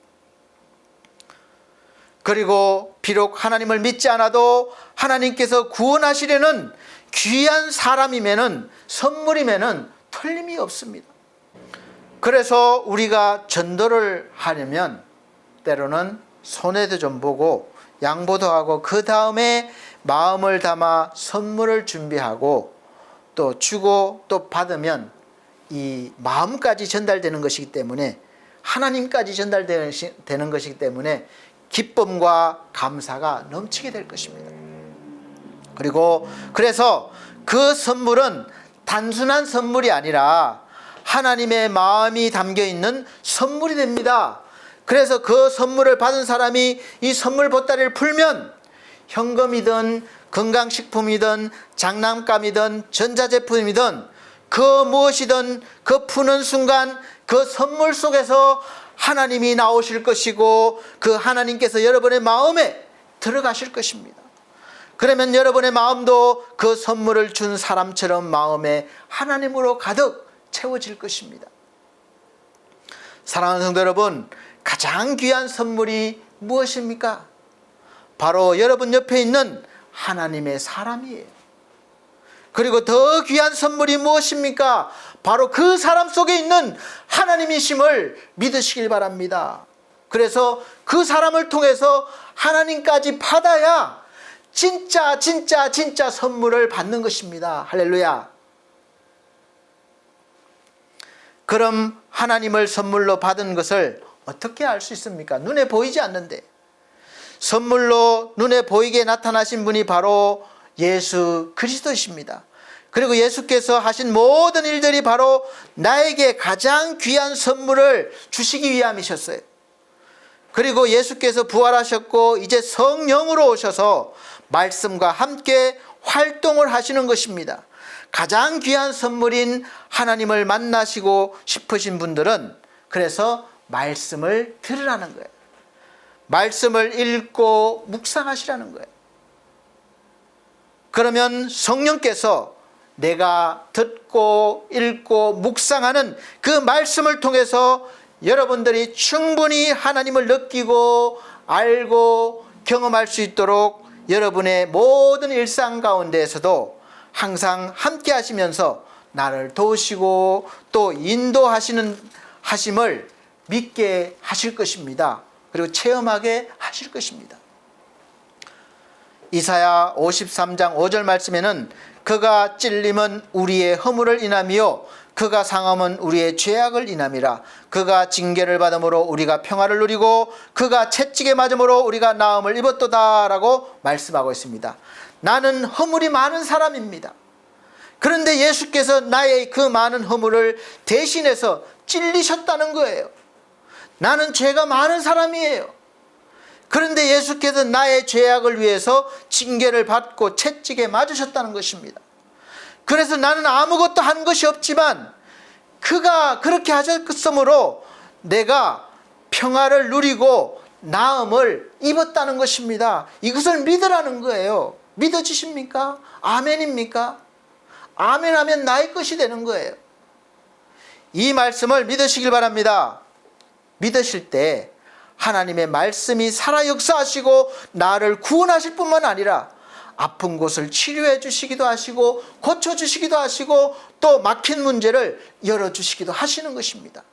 그리고 비록 하나님을 믿지 않아도 하나님께서 구원하시려는 귀한 사람이면은 선물이면은 틀림이 없습니다. 그래서 우리가 전도를 하려면 때로는 손해도 좀 보고 양보도 하고 그 다음에 마음을 담아 선물을 준비하고 또 주고 또 받으면 이 마음까지 전달되는 것이기 때문에 하나님까지 전달되는 것이기 때문에 기쁨과 감사가 넘치게 될 것입니다. 그리고 그래서 그 선물은 단순한 선물이 아니라 하나님의 마음이 담겨 있는 선물이 됩니다. 그래서 그 선물을 받은 사람이 이 선물 보따리를 풀면 현금이든 건강식품이든 장난감이든 전자제품이든 그 무엇이든 그 푸는 순간 그 선물 속에서 하나님이 나오실 것이고 그 하나님께서 여러분의 마음에 들어가실 것입니다. 그러면 여러분의 마음도 그 선물을 준 사람처럼 마음에 하나님으로 가득 채워질 것입니다. 사랑하는 성도 여러분, 가장 귀한 선물이 무엇입니까? 바로 여러분 옆에 있는 하나님의 사람이에요. 그리고 더 귀한 선물이 무엇입니까? 바로 그 사람 속에 있는 하나님이심을 믿으시길 바랍니다. 그래서 그 사람을 통해서 하나님까지 받아야 진짜 선물을 받는 것입니다. 할렐루야. 그럼 하나님을 선물로 받은 것을 어떻게 알 수 있습니까? 눈에 보이지 않는데. 선물로 눈에 보이게 나타나신 분이 바로 예수 그리스도이십니다. 그리고 예수께서 하신 모든 일들이 바로 나에게 가장 귀한 선물을 주시기 위함이셨어요. 그리고 예수께서 부활하셨고 이제 성령으로 오셔서 말씀과 함께 활동을 하시는 것입니다. 가장 귀한 선물인 하나님을 만나시고 싶으신 분들은 그래서 말씀을 들으라는 거예요. 말씀을 읽고 묵상하시라는 거예요. 그러면 성령께서 내가 듣고 읽고 묵상하는 그 말씀을 통해서 여러분들이 충분히 하나님을 느끼고 알고 경험할 수 있도록 여러분의 모든 일상 가운데에서도 항상 함께 하시면서 나를 도우시고 또 하심을 믿게 하실 것입니다. 그리고 체험하게 하실 것입니다. 이사야 53장 5절 말씀에는 그가 찔림은 우리의 허물을 인함이요 그가 상함은 우리의 죄악을 인함이라. 그가 징계를 받음으로 우리가 평화를 누리고 그가 채찍에 맞음으로 우리가 나음을 입었도다 라고 말씀하고 있습니다. 나는 허물이 많은 사람입니다. 그런데 예수께서 나의 그 많은 허물을 대신해서 찔리셨다는 거예요. 나는 죄가 많은 사람이에요. 그런데 예수께서 나의 죄악을 위해서 징계를 받고 채찍에 맞으셨다는 것입니다. 그래서 나는 아무것도 한 것이 없지만 그가 그렇게 하셨으므로 내가 평화를 누리고 나음을 입었다는 것입니다. 이것을 믿으라는 거예요. 믿어지십니까? 아멘입니까? 아멘하면 나의 것이 되는 거예요. 이 말씀을 믿으시길 바랍니다. 믿으실 때 하나님의 말씀이 살아 역사하시고 나를 구원하실 뿐만 아니라 아픈 곳을 치료해 주시기도 하시고 고쳐주시기도 하시고 또 막힌 문제를 열어주시기도 하시는 것입니다.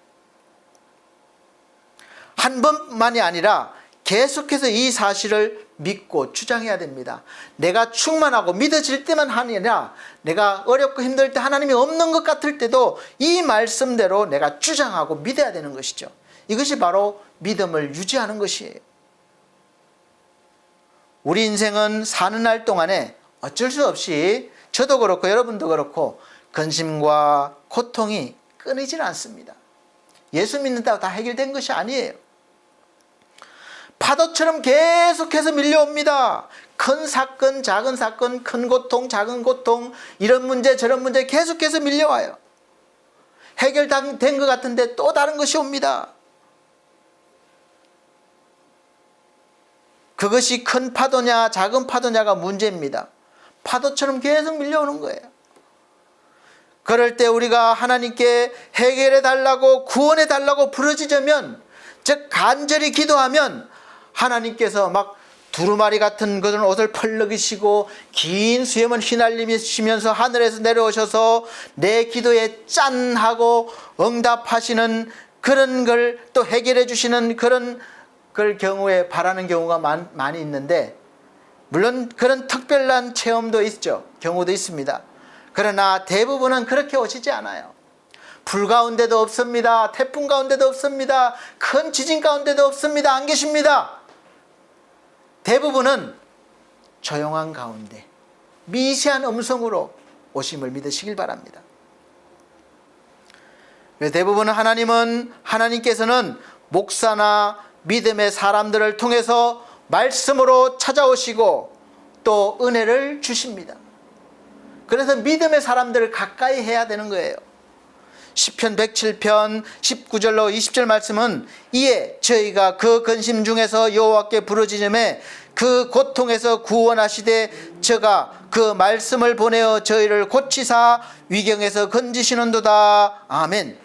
한 번만이 아니라 계속해서 이 사실을 믿고 주장해야 됩니다. 내가 충만하고 믿어질 때만 아니라 내가 어렵고 힘들 때, 하나님이 없는 것 같을 때도 이 말씀대로 내가 주장하고 믿어야 되는 것이죠. 이것이 바로 믿음을 유지하는 것이에요. 우리 인생은 사는 날 동안에 어쩔 수 없이 저도 그렇고 여러분도 그렇고 근심과 고통이 끊이질 않습니다. 예수 믿는다고 다 해결된 것이 아니에요. 파도처럼 계속해서 밀려옵니다. 큰 사건, 작은 사건, 큰 고통, 작은 고통, 이런 문제, 저런 문제 계속해서 밀려와요. 해결된 것 같은데 또 다른 것이 옵니다. 그것이 큰 파도냐 작은 파도냐가 문제입니다. 파도처럼 계속 밀려오는 거예요. 그럴 때 우리가 하나님께 해결해 달라고, 구원해 달라고 부르짖으면, 즉 간절히 기도하면 하나님께서 막 두루마리 같은 그런 옷을 펄럭이시고 긴 수염을 휘날리시면서 하늘에서 내려오셔서 내 기도에 짠 하고 응답하시는 그런 걸 또 해결해 주시는 그런 경우에 바라는 경우가 많이 있는데, 물론 그런 특별한 체험도 있죠. 경우도 있습니다. 그러나 대부분은 그렇게 오시지 않아요. 불 가운데도 없습니다. 태풍 가운데도 없습니다. 큰 지진 가운데도 없습니다. 안 계십니다. 대부분은 조용한 가운데 미세한 음성으로 오심을 믿으시길 바랍니다. 대부분 하나님께서는 목사나 믿음의 사람들을 통해서 말씀으로 찾아오시고 또 은혜를 주십니다. 그래서 믿음의 사람들을 가까이 해야 되는 거예요. 시편 107편 19절로 20절 말씀은, 이에 저희가 그 근심 중에서 여호와께 부르짖음에 그 고통에서 구원하시되 저가 그 말씀을 보내어 저희를 고치사 위경에서 건지시는도다. 아멘.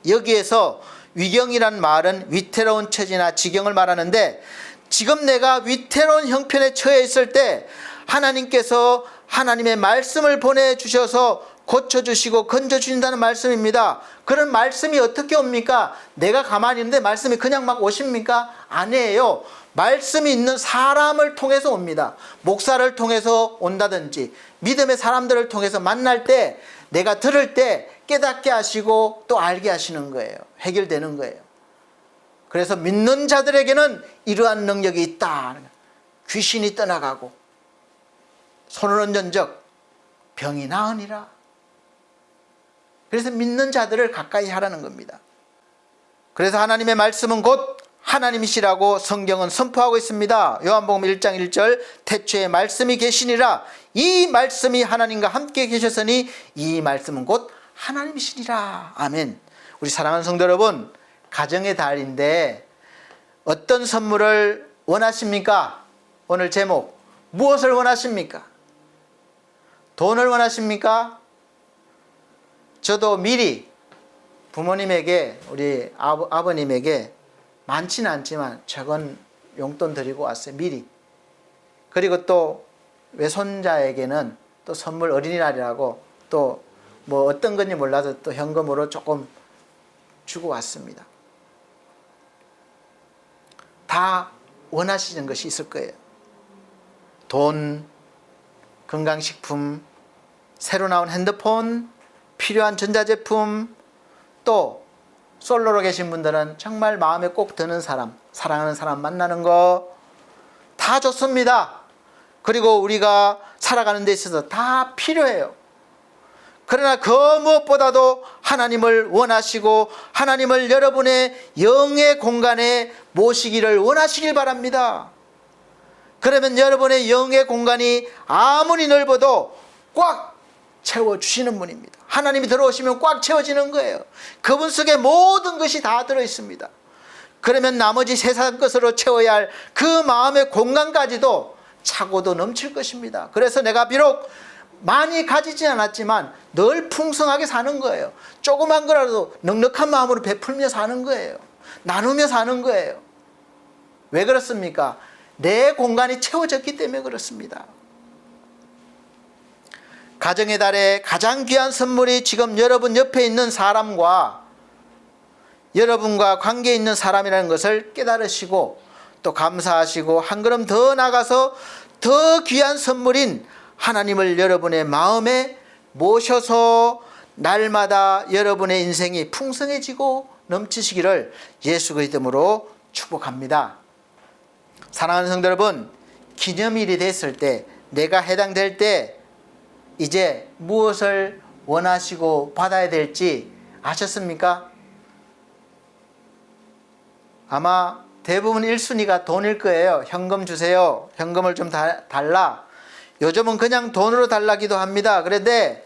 여기에서 위경이란 말은 위태로운 처지나 지경을 말하는데, 지금 내가 위태로운 형편에 처해 있을 때 하나님께서 하나님의 말씀을 보내주셔서 고쳐주시고 건져주신다는 말씀입니다. 그런 말씀이 어떻게 옵니까? 내가 가만히 있는데 말씀이 그냥 막 오십니까? 아니에요. 말씀이 있는 사람을 통해서 옵니다. 목사를 통해서 온다든지 믿음의 사람들을 통해서 만날 때, 내가 들을 때 깨닫게 하시고 또 알게 하시는 거예요. 해결되는 거예요. 그래서 믿는 자들에게는 이러한 능력이 있다. 귀신이 떠나가고 손을 얹은 적 병이 나으니라. 그래서 믿는 자들을 가까이 하라는 겁니다. 그래서 하나님의 말씀은 곧 하나님이시라고 성경은 선포하고 있습니다. 요한복음 1장 1절 태초에 말씀이 계시니라. 이 말씀이 하나님과 함께 계셨으니 이 말씀은 곧 하나님이시니라. 아멘. 우리 사랑하는 성도 여러분, 가정의 달인데 어떤 선물을 원하십니까? 오늘 제목, 무엇을 원하십니까? 돈을 원하십니까? 저도 미리 부모님에게, 우리 아버님에게 많지는 않지만 적은 용돈 드리고 왔어요. 미리. 그리고 또 외손자에게는 또 선물, 어린이날이라고 또 뭐 어떤 건지 몰라서 또 현금으로 조금 주고 왔습니다. 다 원하시는 것이 있을 거예요. 돈, 건강식품, 새로 나온 핸드폰, 필요한 전자제품, 또 솔로로 계신 분들은 정말 마음에 꼭 드는 사람, 사랑하는 사람 만나는 거 다 좋습니다. 그리고 우리가 살아가는 데 있어서 다 필요해요. 그러나 그 무엇보다도 하나님을 원하시고 하나님을 여러분의 영의 공간에 모시기를 원하시길 바랍니다. 그러면 여러분의 영의 공간이 아무리 넓어도 꽉 채워주시는 분입니다. 하나님이 들어오시면 꽉 채워지는 거예요. 그분 속에 모든 것이 다 들어있습니다. 그러면 나머지 세상 것으로 채워야 할 그 마음의 공간까지도 차고도 넘칠 것입니다. 그래서 내가 비록 많이 가지지 않았지만 늘 풍성하게 사는 거예요. 조그만 거라도 넉넉한 마음으로 베풀며 사는 거예요. 나누며 사는 거예요. 왜 그렇습니까? 내 공간이 채워졌기 때문에 그렇습니다. 가정의 달에 가장 귀한 선물이 지금 여러분 옆에 있는 사람과 여러분과 관계 있는 사람이라는 것을 깨달으시고 또 감사하시고 한 걸음 더 나가서 더 귀한 선물인 하나님을 여러분의 마음에 모셔서 날마다 여러분의 인생이 풍성해지고 넘치시기를 예수 그리스도로 축복합니다. 사랑하는 성도 여러분, 기념일이 됐을 때, 내가 해당될 때 이제 무엇을 원하시고 받아야 될지 아셨습니까? 아마 대부분 1순위가 돈일 거예요. 현금 주세요. 현금을 좀 달라. 요즘은 그냥 돈으로 달라기도 합니다. 그런데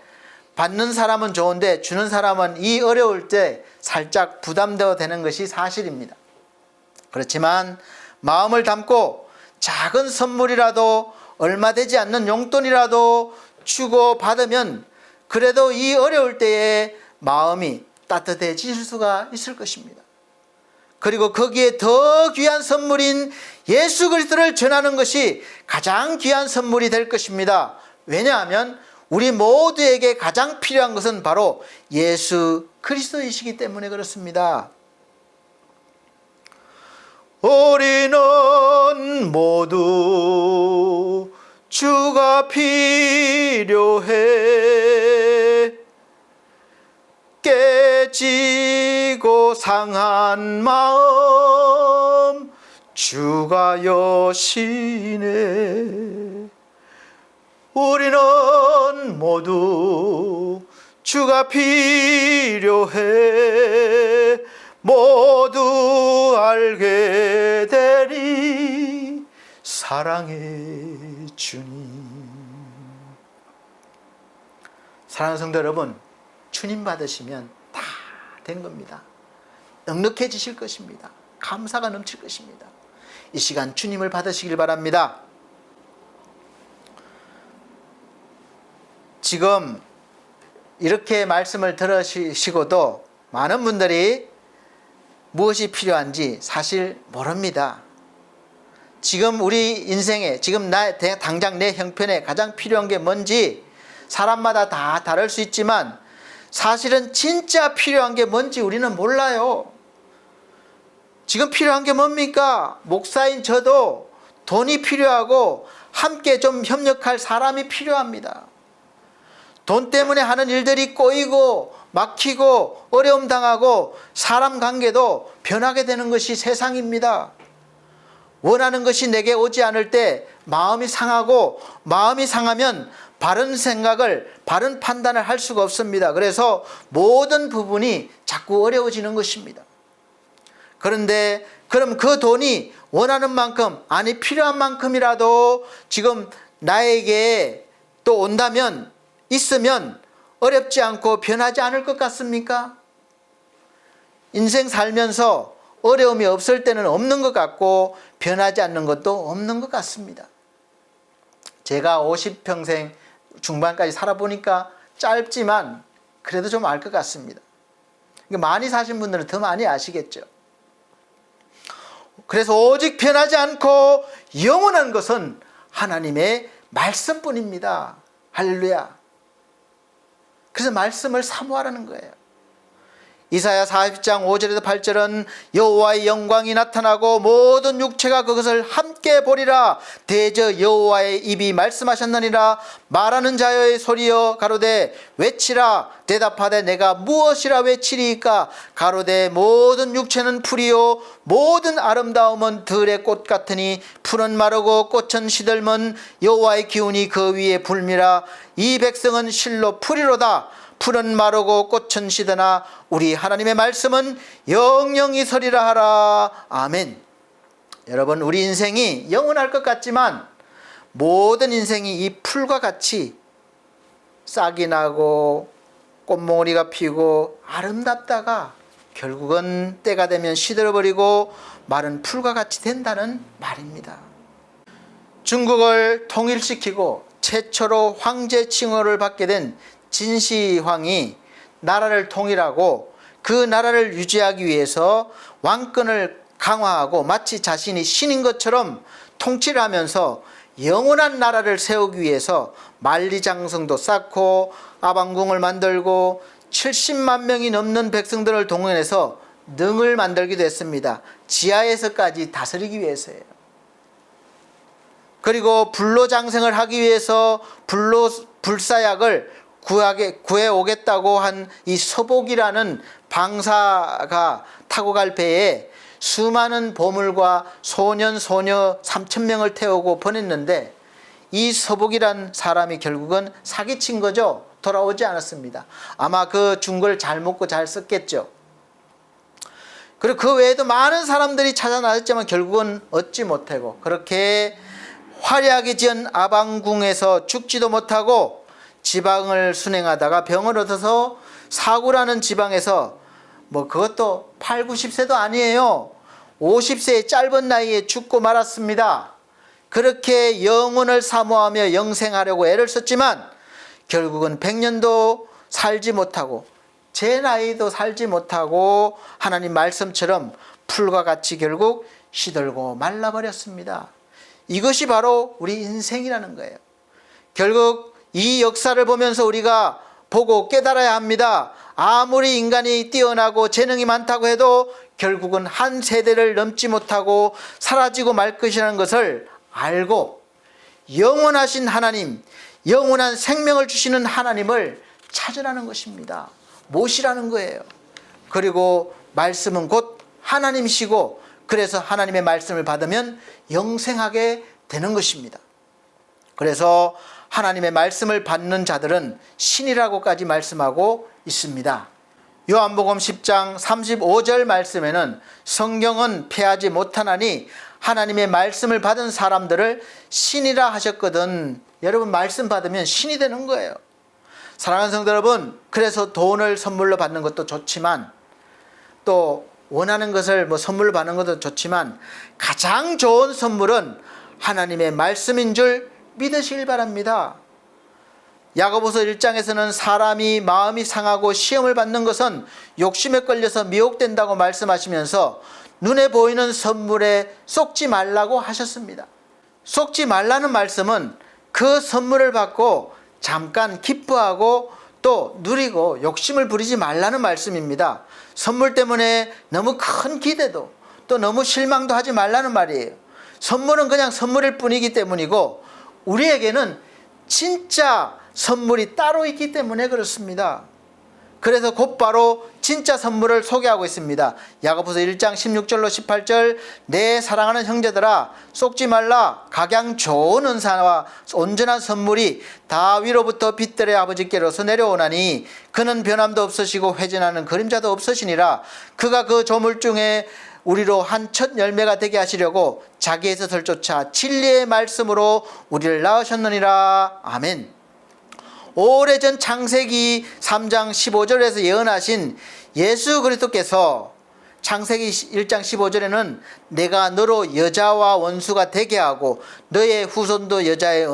받는 사람은 좋은데 주는 사람은 이 어려울 때 살짝 부담되어 되는 것이 사실입니다. 그렇지만 마음을 담고 작은 선물이라도 얼마 되지 않는 용돈이라도 주고 받으면 그래도 이 어려울 때에 마음이 따뜻해질 수가 있을 것입니다. 그리고 거기에 더 귀한 선물인 예수 그리스도를 전하는 것이 가장 귀한 선물이 될 것입니다. 왜냐하면 우리 모두에게 가장 필요한 것은 바로 예수 그리스도이시기 때문에 그렇습니다. 우리는 모두 주가 필요해. 깨지고 상한 마음 주가 여시네. 우리는 모두 주가 필요해. 모두 알게 되리 사랑의 주님. 사랑하는 성도 여러분, 주님 받으시면 다 된 겁니다. 넉넉해지실 것입니다. 감사가 넘칠 것입니다. 이 시간 주님을 받으시길 바랍니다. 지금 이렇게 말씀을 들으시고도 많은 분들이 무엇이 필요한지 사실 모릅니다. 지금 우리 인생에, 지금 당장 내 형편에 가장 필요한 게 뭔지 사람마다 다 다를 수 있지만 사실은 진짜 필요한 게 뭔지 우리는 몰라요. 지금 필요한 게 뭡니까? 목사인 저도 돈이 필요하고 함께 좀 협력할 사람이 필요합니다. 돈 때문에 하는 일들이 꼬이고 막히고 어려움 당하고 사람 관계도 변하게 되는 것이 세상입니다. 원하는 것이 내게 오지 않을 때 마음이 상하고, 마음이 상하면 바른 생각을, 바른 판단을 할 수가 없습니다. 그래서 모든 부분이 자꾸 어려워지는 것입니다. 그런데 그럼 그 돈이 원하는 만큼, 아니 필요한 만큼이라도 지금 나에게 또 온다면, 있으면 어렵지 않고 변하지 않을 것 같습니까? 인생 살면서 어려움이 없을 때는 없는 것 같고 변하지 않는 것도 없는 것 같습니다. 제가 50평생 중반까지 살아보니까 짧지만 그래도 좀 알 것 같습니다. 많이 사신 분들은 더 많이 아시겠죠. 그래서 오직 변하지 않고 영원한 것은 하나님의 말씀뿐입니다. 할렐루야. 그래서 말씀을 사모하라는 거예요. 이사야 40장 5절에서 8절은 여호와의 영광이 나타나고 모든 육체가 그것을 함께 보리라. 대저 여호와의 입이 말씀하셨느니라. 말하는 자의 소리여 가로되 외치라. 대답하되 내가 무엇이라 외치리이까. 가로되 모든 육체는 풀이요 모든 아름다움은 들의 꽃 같으니 풀은 마르고 꽃은 시들면 여호와의 기운이 그 위에 불미라. 이 백성은 실로 풀이로다. 풀은 마르고 꽃은 시드나 우리 하나님의 말씀은 영영이 서리라 하라. 아멘. 여러분, 우리 인생이 영원할 것 같지만 모든 인생이 이 풀과 같이 싹이 나고 꽃몽우리가 피고 아름답다가 결국은 때가 되면 시들어버리고 마른 풀과 같이 된다는 말입니다. 중국을 통일시키고 최초로 황제 칭호를 받게 된 진시황이 나라를 통일하고 그 나라를 유지하기 위해서 왕권을 강화하고 마치 자신이 신인 것처럼 통치를 하면서 영원한 나라를 세우기 위해서 만리장성도 쌓고 아방궁을 만들고 70만 명이 넘는 백성들을 동원해서 능을 만들기도 했습니다. 지하에서까지 다스리기 위해서예요. 그리고 불로장생을 하기 위해서 불사약을 구해 오겠다고 한 이 서복이라는 방사가 타고 갈 배에 수많은 보물과 소년 소녀 3,000명을 태우고 보냈는데 이 서복이란 사람이 결국은 사기친 거죠. 돌아오지 않았습니다. 아마 그 준 걸 잘 먹고 잘 썼겠죠. 그리고 그 외에도 많은 사람들이 찾아 나섰지만 결국은 얻지 못하고 그렇게 화려하게 지은 아방궁에서 죽지도 못하고 지방을 순행하다가 병을 얻어서 사구라는 지방에서 그것도 8, 90세도 아니에요. 50세의 짧은 나이에 죽고 말았습니다. 그렇게 영혼을 사모하며 영생하려고 애를 썼지만 결국은 100년도 살지 못하고 제 나이도 살지 못하고 하나님 말씀처럼 풀과 같이 결국 시들고 말라버렸습니다. 이것이 바로 우리 인생이라는 거예요. 결국 이 역사를 보면서 우리가 보고 깨달아야 합니다. 아무리 인간이 뛰어나고 재능이 많다고 해도 결국은 한 세대를 넘지 못하고 사라지고 말 것이라는 것을 알고 영원하신 하나님, 영원한 생명을 주시는 하나님을 찾으라는 것입니다. 모시라는 거예요. 그리고 말씀은 곧 하나님이시고 그래서 하나님의 말씀을 받으면 영생하게 되는 것입니다. 그래서 하나님의 말씀을 받는 자들은 신이라고까지 말씀하고 있습니다. 요한복음 10장 35절 말씀에는 성경은 패하지 못하나니 하나님의 말씀을 받은 사람들을 신이라 하셨거든. 여러분 말씀 받으면 신이 되는 거예요. 사랑하는 성도 여러분, 그래서 돈을 선물로 받는 것도 좋지만 또 원하는 것을 선물로 받는 것도 좋지만 가장 좋은 선물은 하나님의 말씀인 줄 믿으시길 바랍니다. 야고보서 1장에서는 사람이 마음이 상하고 시험을 받는 것은 욕심에 걸려서 미혹된다고 말씀하시면서 눈에 보이는 선물에 쏙지 말라고 하셨습니다. 쏙지 말라는 말씀은 그 선물을 받고 잠깐 기뻐하고 또 누리고 욕심을 부리지 말라는 말씀입니다. 선물 때문에 너무 큰 기대도 또 너무 실망도 하지 말라는 말이에요. 선물은 그냥 선물일 뿐이기 때문이고 우리에게는 진짜 선물이 따로 있기 때문에 그렇습니다. 그래서 곧바로 진짜 선물을 소개하고 있습니다. 야고보서 1장 16절로 18절 내 사랑하는 형제들아 속지 말라. 각양 좋은 은사와 온전한 선물이 다위로부터 빛들의 아버지께로서 내려오나니 그는 변함도 없으시고 회전하는 그림자도 없으시니라. 그가 그 조물 중에 우리로 한 첫 열매가 되게 하시려고 자기의 뜻을 쫓아 진리의 말씀으로 우리를 낳으셨느니라. 아멘. 오래전 창세기 3장 15절에서 예언하신 예수 그리스도께서 창세기 1장 15절에는 내가 너로 여자와 원수가 되게 하고 너의 후손도 여자의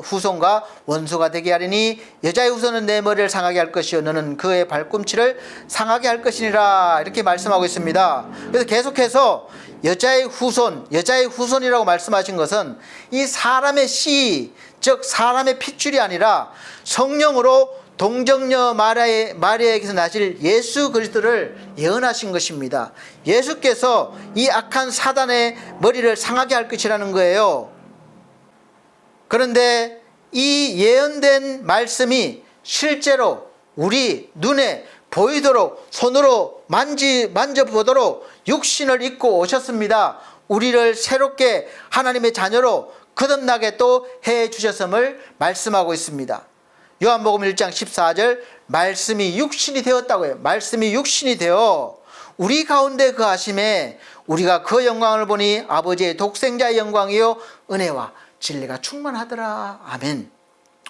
후손과 원수가 되게 하리니 여자의 후손은 내 머리를 상하게 할 것이요 너는 그의 발꿈치를 상하게 할 것이니라. 이렇게 말씀하고 있습니다. 그래서 계속해서 여자의 후손이라고 말씀하신 것은 이 사람의 씨, 즉 사람의 핏줄이 아니라 성령으로 동정녀 마리아에게서 나실 예수 그리스도를 예언하신 것입니다. 예수께서 이 악한 사단의 머리를 상하게 할 것이라는 거예요. 그런데 이 예언된 말씀이 실제로 우리 눈에 보이도록 손으로 만져보도록 육신을 입고 오셨습니다. 우리를 새롭게 하나님의 자녀로 거듭나게 또 해주셨음을 말씀하고 있습니다. 요한복음 1장 14절 말씀이 육신이 되었다고요. 말씀이 육신이 되어 우리 가운데 거하심에 우리가 그 영광을 보니 아버지의 독생자의 영광이요 은혜와 진리가 충만하더라. 아멘.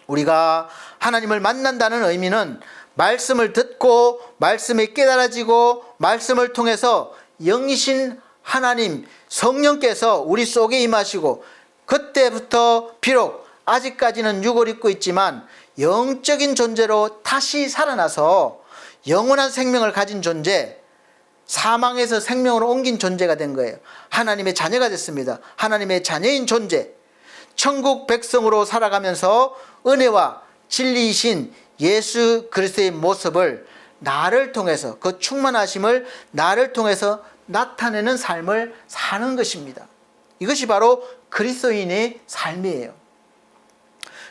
우리가 하나님을 만난다는 의미는 말씀을 듣고 말씀이 깨달아지고 말씀을 통해서 영이신 하나님 성령께서 우리 속에 임하시고 그때부터 비록 아직까지는 육을 입고 있지만 영적인 존재로 다시 살아나서 영원한 생명을 가진 존재, 사망에서 생명으로 옮긴 존재가 된 거예요. 하나님의 자녀가 됐습니다. 하나님의 자녀인 존재, 천국 백성으로 살아가면서 은혜와 진리이신 예수 그리스도의 모습을 나를 통해서, 그 충만하심을 나를 통해서 나타내는 삶을 사는 것입니다. 이것이 바로 그리스도인의 삶이에요.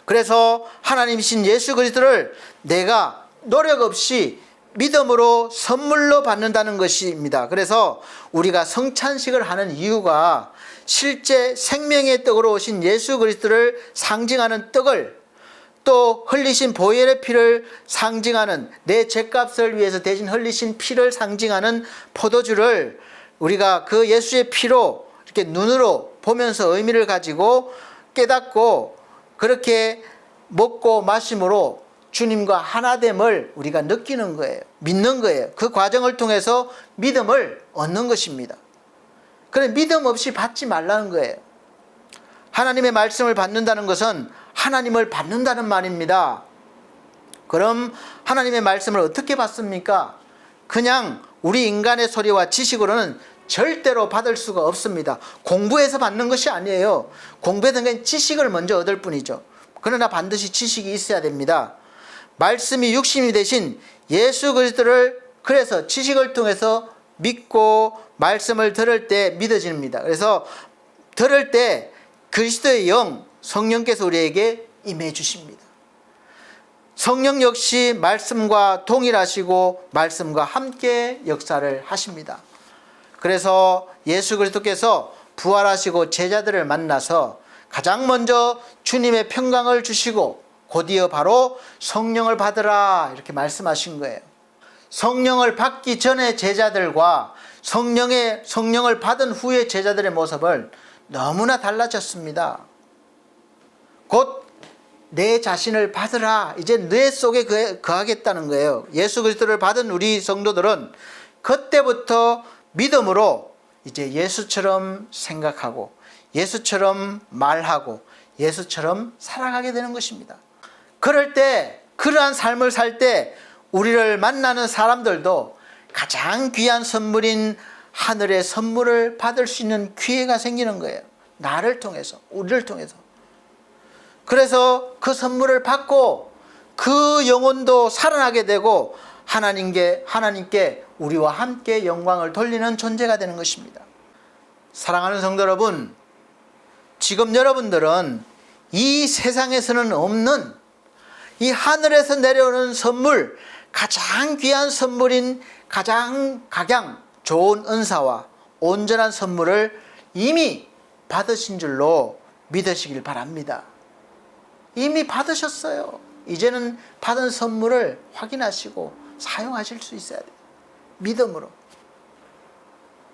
그래서 하나님이신 예수 그리스도를 내가 노력 없이 믿음으로 선물로 받는다는 것입니다. 그래서 우리가 성찬식을 하는 이유가 실제 생명의 떡으로 오신 예수 그리스도를 상징하는 떡을, 또 흘리신 보혈의 피를 상징하는, 내 죄값을 위해서 대신 흘리신 피를 상징하는 포도주를 우리가 그 예수의 피로 이렇게 눈으로 보면서 의미를 가지고 깨닫고 그렇게 먹고 마심으로 주님과 하나됨을 우리가 느끼는 거예요. 믿는 거예요. 그 과정을 통해서 믿음을 얻는 것입니다. 그래, 믿음 없이 받지 말라는 거예요. 하나님의 말씀을 받는다는 것은 하나님을 받는다는 말입니다. 그럼 하나님의 말씀을 어떻게 받습니까? 그냥 우리 인간의 소리와 지식으로는 절대로 받을 수가 없습니다. 공부해서 받는 것이 아니에요. 공부해서 그냥 지식을 먼저 얻을 뿐이죠. 그러나 반드시 지식이 있어야 됩니다. 말씀이 육신이 되신 예수 그리스도를, 그래서 지식을 통해서 믿고 말씀을 들을 때 믿어집니다. 그래서 들을 때 그리스도의 영, 성령께서 우리에게 임해 주십니다. 성령 역시 말씀과 동일하시고 말씀과 함께 역사를 하십니다. 그래서 예수 그리스도께서 부활하시고 제자들을 만나서 가장 먼저 주님의 평강을 주시고 곧이어 바로 성령을 받으라 이렇게 말씀하신 거예요. 성령을 받기 전에 제자들과 성령을 받은 후에 제자들의 모습을 너무나 달라졌습니다. 곧 내 자신을 받으라, 이제 내 속에 거하겠다는 거예요. 예수 그리스도를 받은 우리 성도들은 그때부터 믿음으로 이제 예수처럼 생각하고 예수처럼 말하고 예수처럼 살아가게 되는 것입니다. 그럴 때, 그러한 삶을 살 때 우리를 만나는 사람들도 가장 귀한 선물인 하늘의 선물을 받을 수 있는 기회가 생기는 거예요. 나를 통해서, 우리를 통해서. 그래서 그 선물을 받고 그 영혼도 살아나게 되고 하나님께 우리와 함께 영광을 돌리는 존재가 되는 것입니다. 사랑하는 성도 여러분, 지금 여러분들은 이 세상에서는 없는 이 하늘에서 내려오는 선물, 가장 귀한 선물인 가장 각양 좋은 은사와 온전한 선물을 이미 받으신 줄로 믿으시길 바랍니다. 이미 받으셨어요. 이제는 받은 선물을 확인하시고 사용하실 수 있어야 돼요. 믿음으로.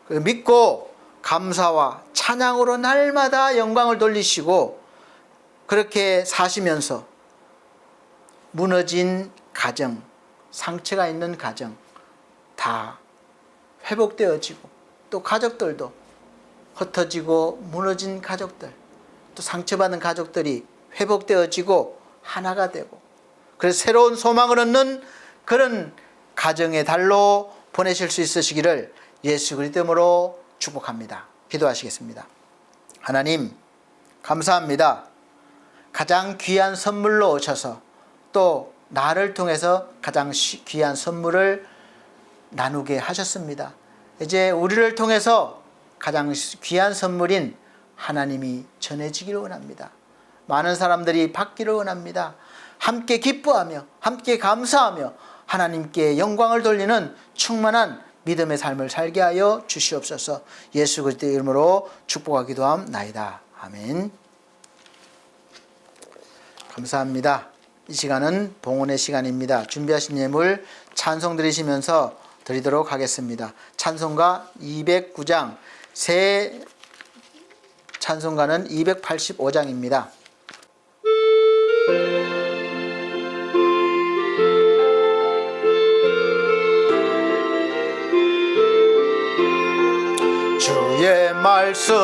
믿고 감사와 찬양으로 날마다 영광을 돌리시고 그렇게 사시면서 무너진 가정, 상처가 있는 가정 다 회복되어지고, 또 가족들도 흩어지고 무너진 가족들, 또 상처받은 가족들이 회복되어지고 하나가 되고, 그래서 새로운 소망을 얻는 그런 가정의 달로 보내실 수 있으시기를 예수 그리스도로 축복합니다. 기도하시겠습니다. 하나님, 감사합니다. 가장 귀한 선물로 오셔서 또 나를 통해서 가장 귀한 선물을 나누게 하셨습니다. 이제 우리를 통해서 가장 귀한 선물인 하나님이 전해지기를 원합니다. 많은 사람들이 받기를 원합니다. 함께 기뻐하며 함께 감사하며 하나님께 영광을 돌리는 충만한 믿음의 삶을 살게 하여 주시옵소서. 예수 그리스도의 이름으로 축복하기도 함나이다. 아멘. 감사합니다. 이 시간은 봉헌의 시간입니다. 준비하신 예물 찬송 드리시면서 드리도록 하겠습니다. 찬송가 209장, 새 찬송가는 285장입니다. 주의 말씀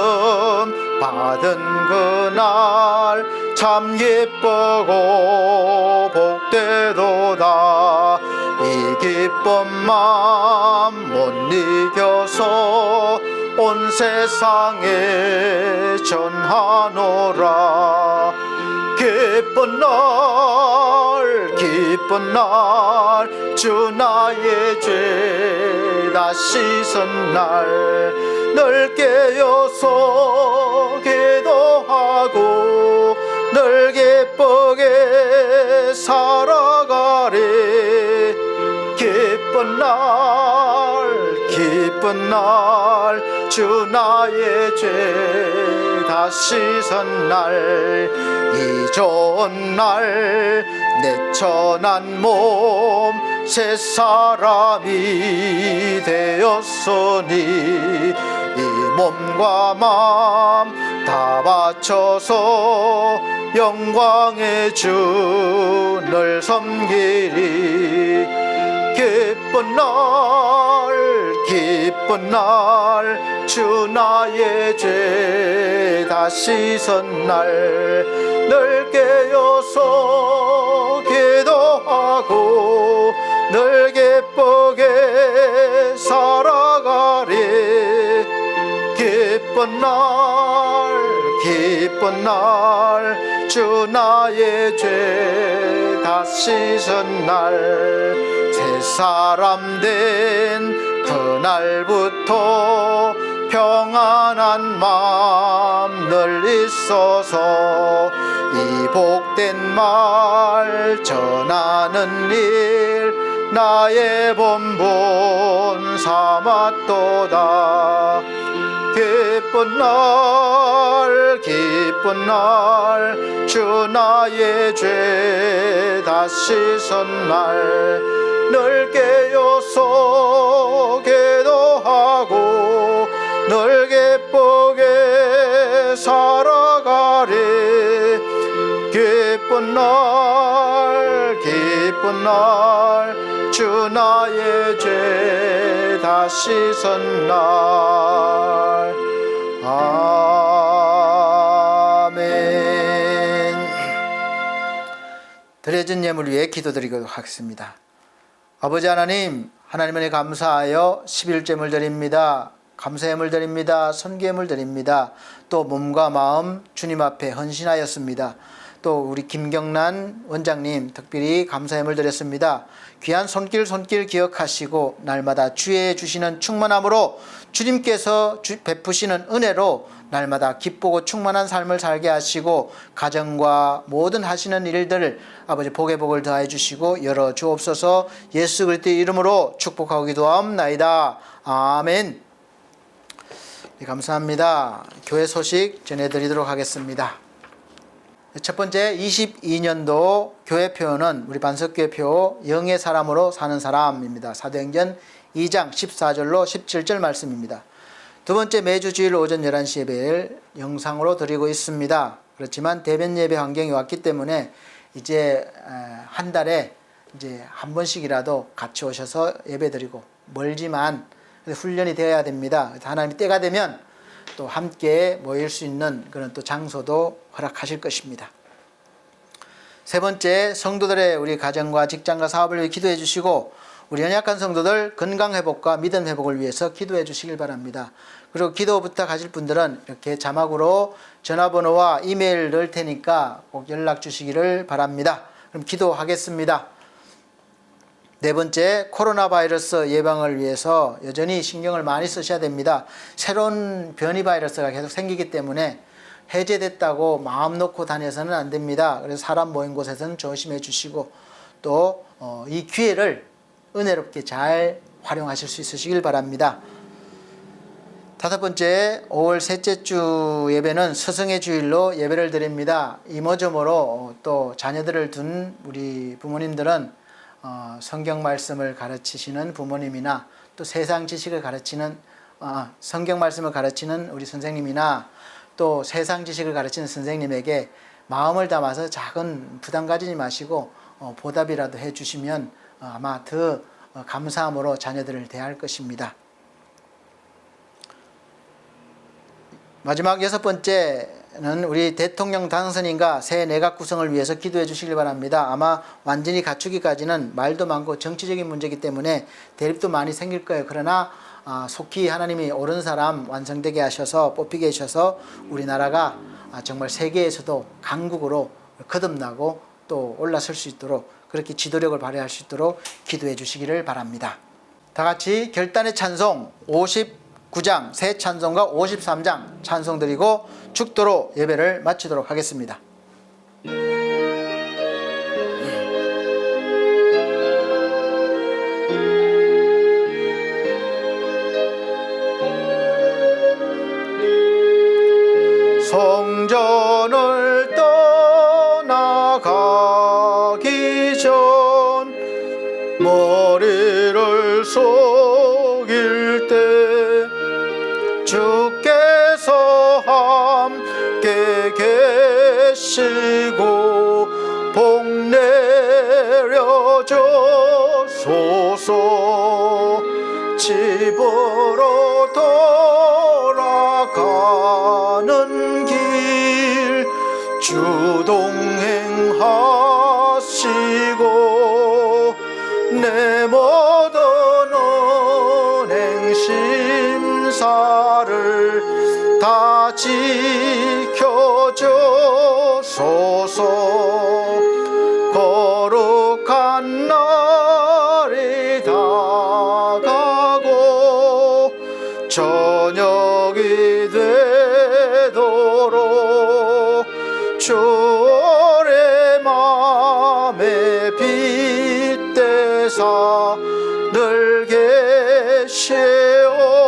받은 그날 참 기쁘고 복되도다. 이 기쁨만 못 이겨서 온 세상에 전하노라. 기쁜 날 기쁜 날 주 나의 죄 다 씻은 날 늘 깨어서 기도하고 늘 기쁘게 살아가리 기쁜 날 주 나의 죄 다 씻은 날 이 좋은 날 내 천한 몸 새 사람이 되었으니 이 몸과 마음 다 바쳐서 영광의 주를 섬기리 기쁜 날 주 나의 죄 다 씻은 날 늘 깨어서 기도하고 늘 기쁘게 살아가리 기쁜 날 주 나의 죄 다 씻은 날 새 사람 된 그날부터 평안한 마음 늘 있어서 이 복된 말 전하는 일 나의 본분 삼았도다 기쁜 날 주 나의 죄 다 씻은 날 늘 깨어서 기도하고 늘 기쁘게 살아가리 기쁜 날 주 나의 죄 다 씻은 날 아멘. 드려진 예물 위해 기도드리도록 하겠습니다. 아버지 하나님, 하나님 은혜 감사하여 11제물 드립니다. 감사예물 드립니다. 선기예물 드립니다. 또 몸과 마음 주님 앞에 헌신하였습니다. 또 우리 김경란 원장님 특별히 감사예물 드렸습니다. 귀한 손길 기억하시고 날마다 주의 주시는 충만함으로 주님께서 베푸시는 은혜로 날마다 기쁘고 충만한 삶을 살게 하시고 가정과 모든 하시는 일들 아버지 복의 복을 더해 주시고 열어 주옵소서. 예수 그리스도의 이름으로 축복하고 기도하옵나이다. 아멘. 네, 감사합니다. 교회 소식 전해드리도록 하겠습니다. 첫 번째 22년도 교회 표어는 우리 반석교회 표 영의 사람으로 사는 사람입니다. 사도행전 2장 14절로 17절 말씀입니다. 두 번째 매주 주일 오전 11시 예배를 영상으로 드리고 있습니다. 그렇지만 대면 예배 환경이 왔기 때문에 이제 한 달에 이제 한 번씩이라도 같이 오셔서 예배 드리고 멀지만 훈련이 되어야 됩니다. 하나님이 때가 되면 또 함께 모일 수 있는 그런 또 장소도 허락하실 것입니다. 세 번째, 성도들의 우리 가정과 직장과 사업을 위해 기도해 주시고 우리 연약한 성도들 건강 회복과 믿음 회복을 위해서 기도해 주시길 바랍니다. 그리고 기도 부탁하실 분들은 이렇게 자막으로 전화번호와 이메일 넣을 테니까 꼭 연락 주시기를 바랍니다. 그럼 기도하겠습니다. 네 번째, 코로나 바이러스 예방을 위해서 여전히 신경을 많이 쓰셔야 됩니다. 새로운 변이 바이러스가 계속 생기기 때문에 해제됐다고 마음 놓고 다녀서는 안 됩니다. 그래서 사람 모인 곳에서는 조심해 주시고 또 이 기회를 은혜롭게 잘 활용하실 수 있으시길 바랍니다. 다섯 번째, 5월 셋째 주 예배는 스승의 주일로 예배를 드립니다. 이모저모로 또 자녀들을 둔 우리 부모님들은 성경 말씀을 가르치시는 부모님이나 또 세상 지식을 가르치는 성경 말씀을 가르치는 우리 선생님이나 또 세상 지식을 가르치는 선생님에게 마음을 담아서 작은 부담 가지지 마시고 보답이라도 해주시면 아마 더 감사함으로 자녀들을 대할 것입니다. 마지막 여섯 번째는 우리 대통령 당선인과 새 내각 구성을 위해서 기도해 주시길 바랍니다. 아마 완전히 갖추기까지는 말도 많고 정치적인 문제이기 때문에 대립도 많이 생길 거예요. 그러나 속히 하나님이 옳은 사람 완성되게 하셔서 뽑히게 하셔서 우리나라가 정말 세계에서도 강국으로 거듭나고 또 올라설 수 있도록 그렇게 지도력을 발휘할 수 있도록 기도해 주시기를 바랍니다. 다 같이 결단의 찬송 59장 새 찬송가 53장 찬송 드리고 축도로 예배를 마치도록 하겠습니다. 성전을 떠나가기 전 머리를 속일 때 주께서 함께 계시고 복 내려줘소서. 집으로 돌아가는 길 주동행하시고 내 모든 은행 심사를 다 지켜줘소서. 거룩한 날이 다가고 저녁이 되도록 주의 맘에 빗대사 늘 계시옵소서.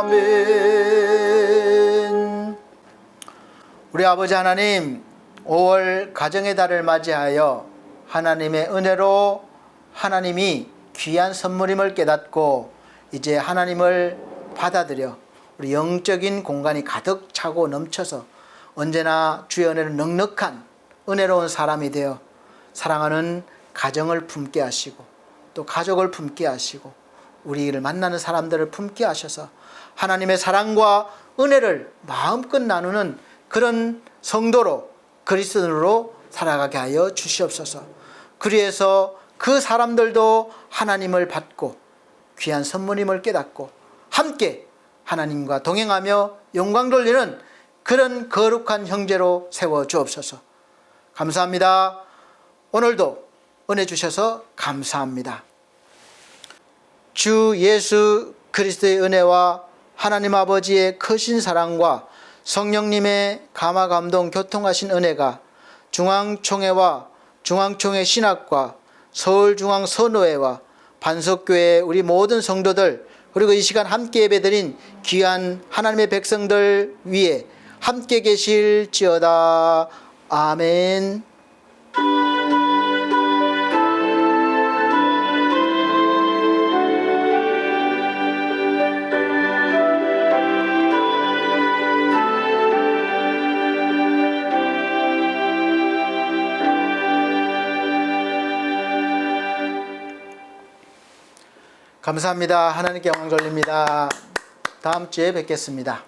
아멘. 우리 아버지 하나님, 5월 가정의 달을 맞이하여 하나님의 은혜로 하나님이 귀한 선물임을 깨닫고 이제 하나님을 받아들여 우리 영적인 공간이 가득 차고 넘쳐서 언제나 주의 은혜를 넉넉한 은혜로운 사람이 되어 사랑하는 가정을 품게 하시고 또 가족을 품게 하시고 우리를 만나는 사람들을 품게 하셔서 하나님의 사랑과 은혜를 마음껏 나누는 그런 성도로 그리스도인으로 살아가게 하여 주시옵소서. 그리해서 그 사람들도 하나님을 받고 귀한 선물임을 깨닫고 함께 하나님과 동행하며 영광 돌리는 그런 거룩한 형제로 세워 주옵소서. 감사합니다. 오늘도 은혜 주셔서 감사합니다. 주 예수 그리스도의 은혜와 하나님 아버지의 크신 사랑과 성령님의 감화 감동 교통하신 은혜가 중앙총회와 중앙총회 신학과 서울중앙선교회와 반석교회 우리 모든 성도들 그리고 이 시간 함께 예배드린 귀한 하나님의 백성들 위에 함께 계실지어다. 아멘. 감사합니다. 하나님께 영광 돌립니다. 다음 주에 뵙겠습니다.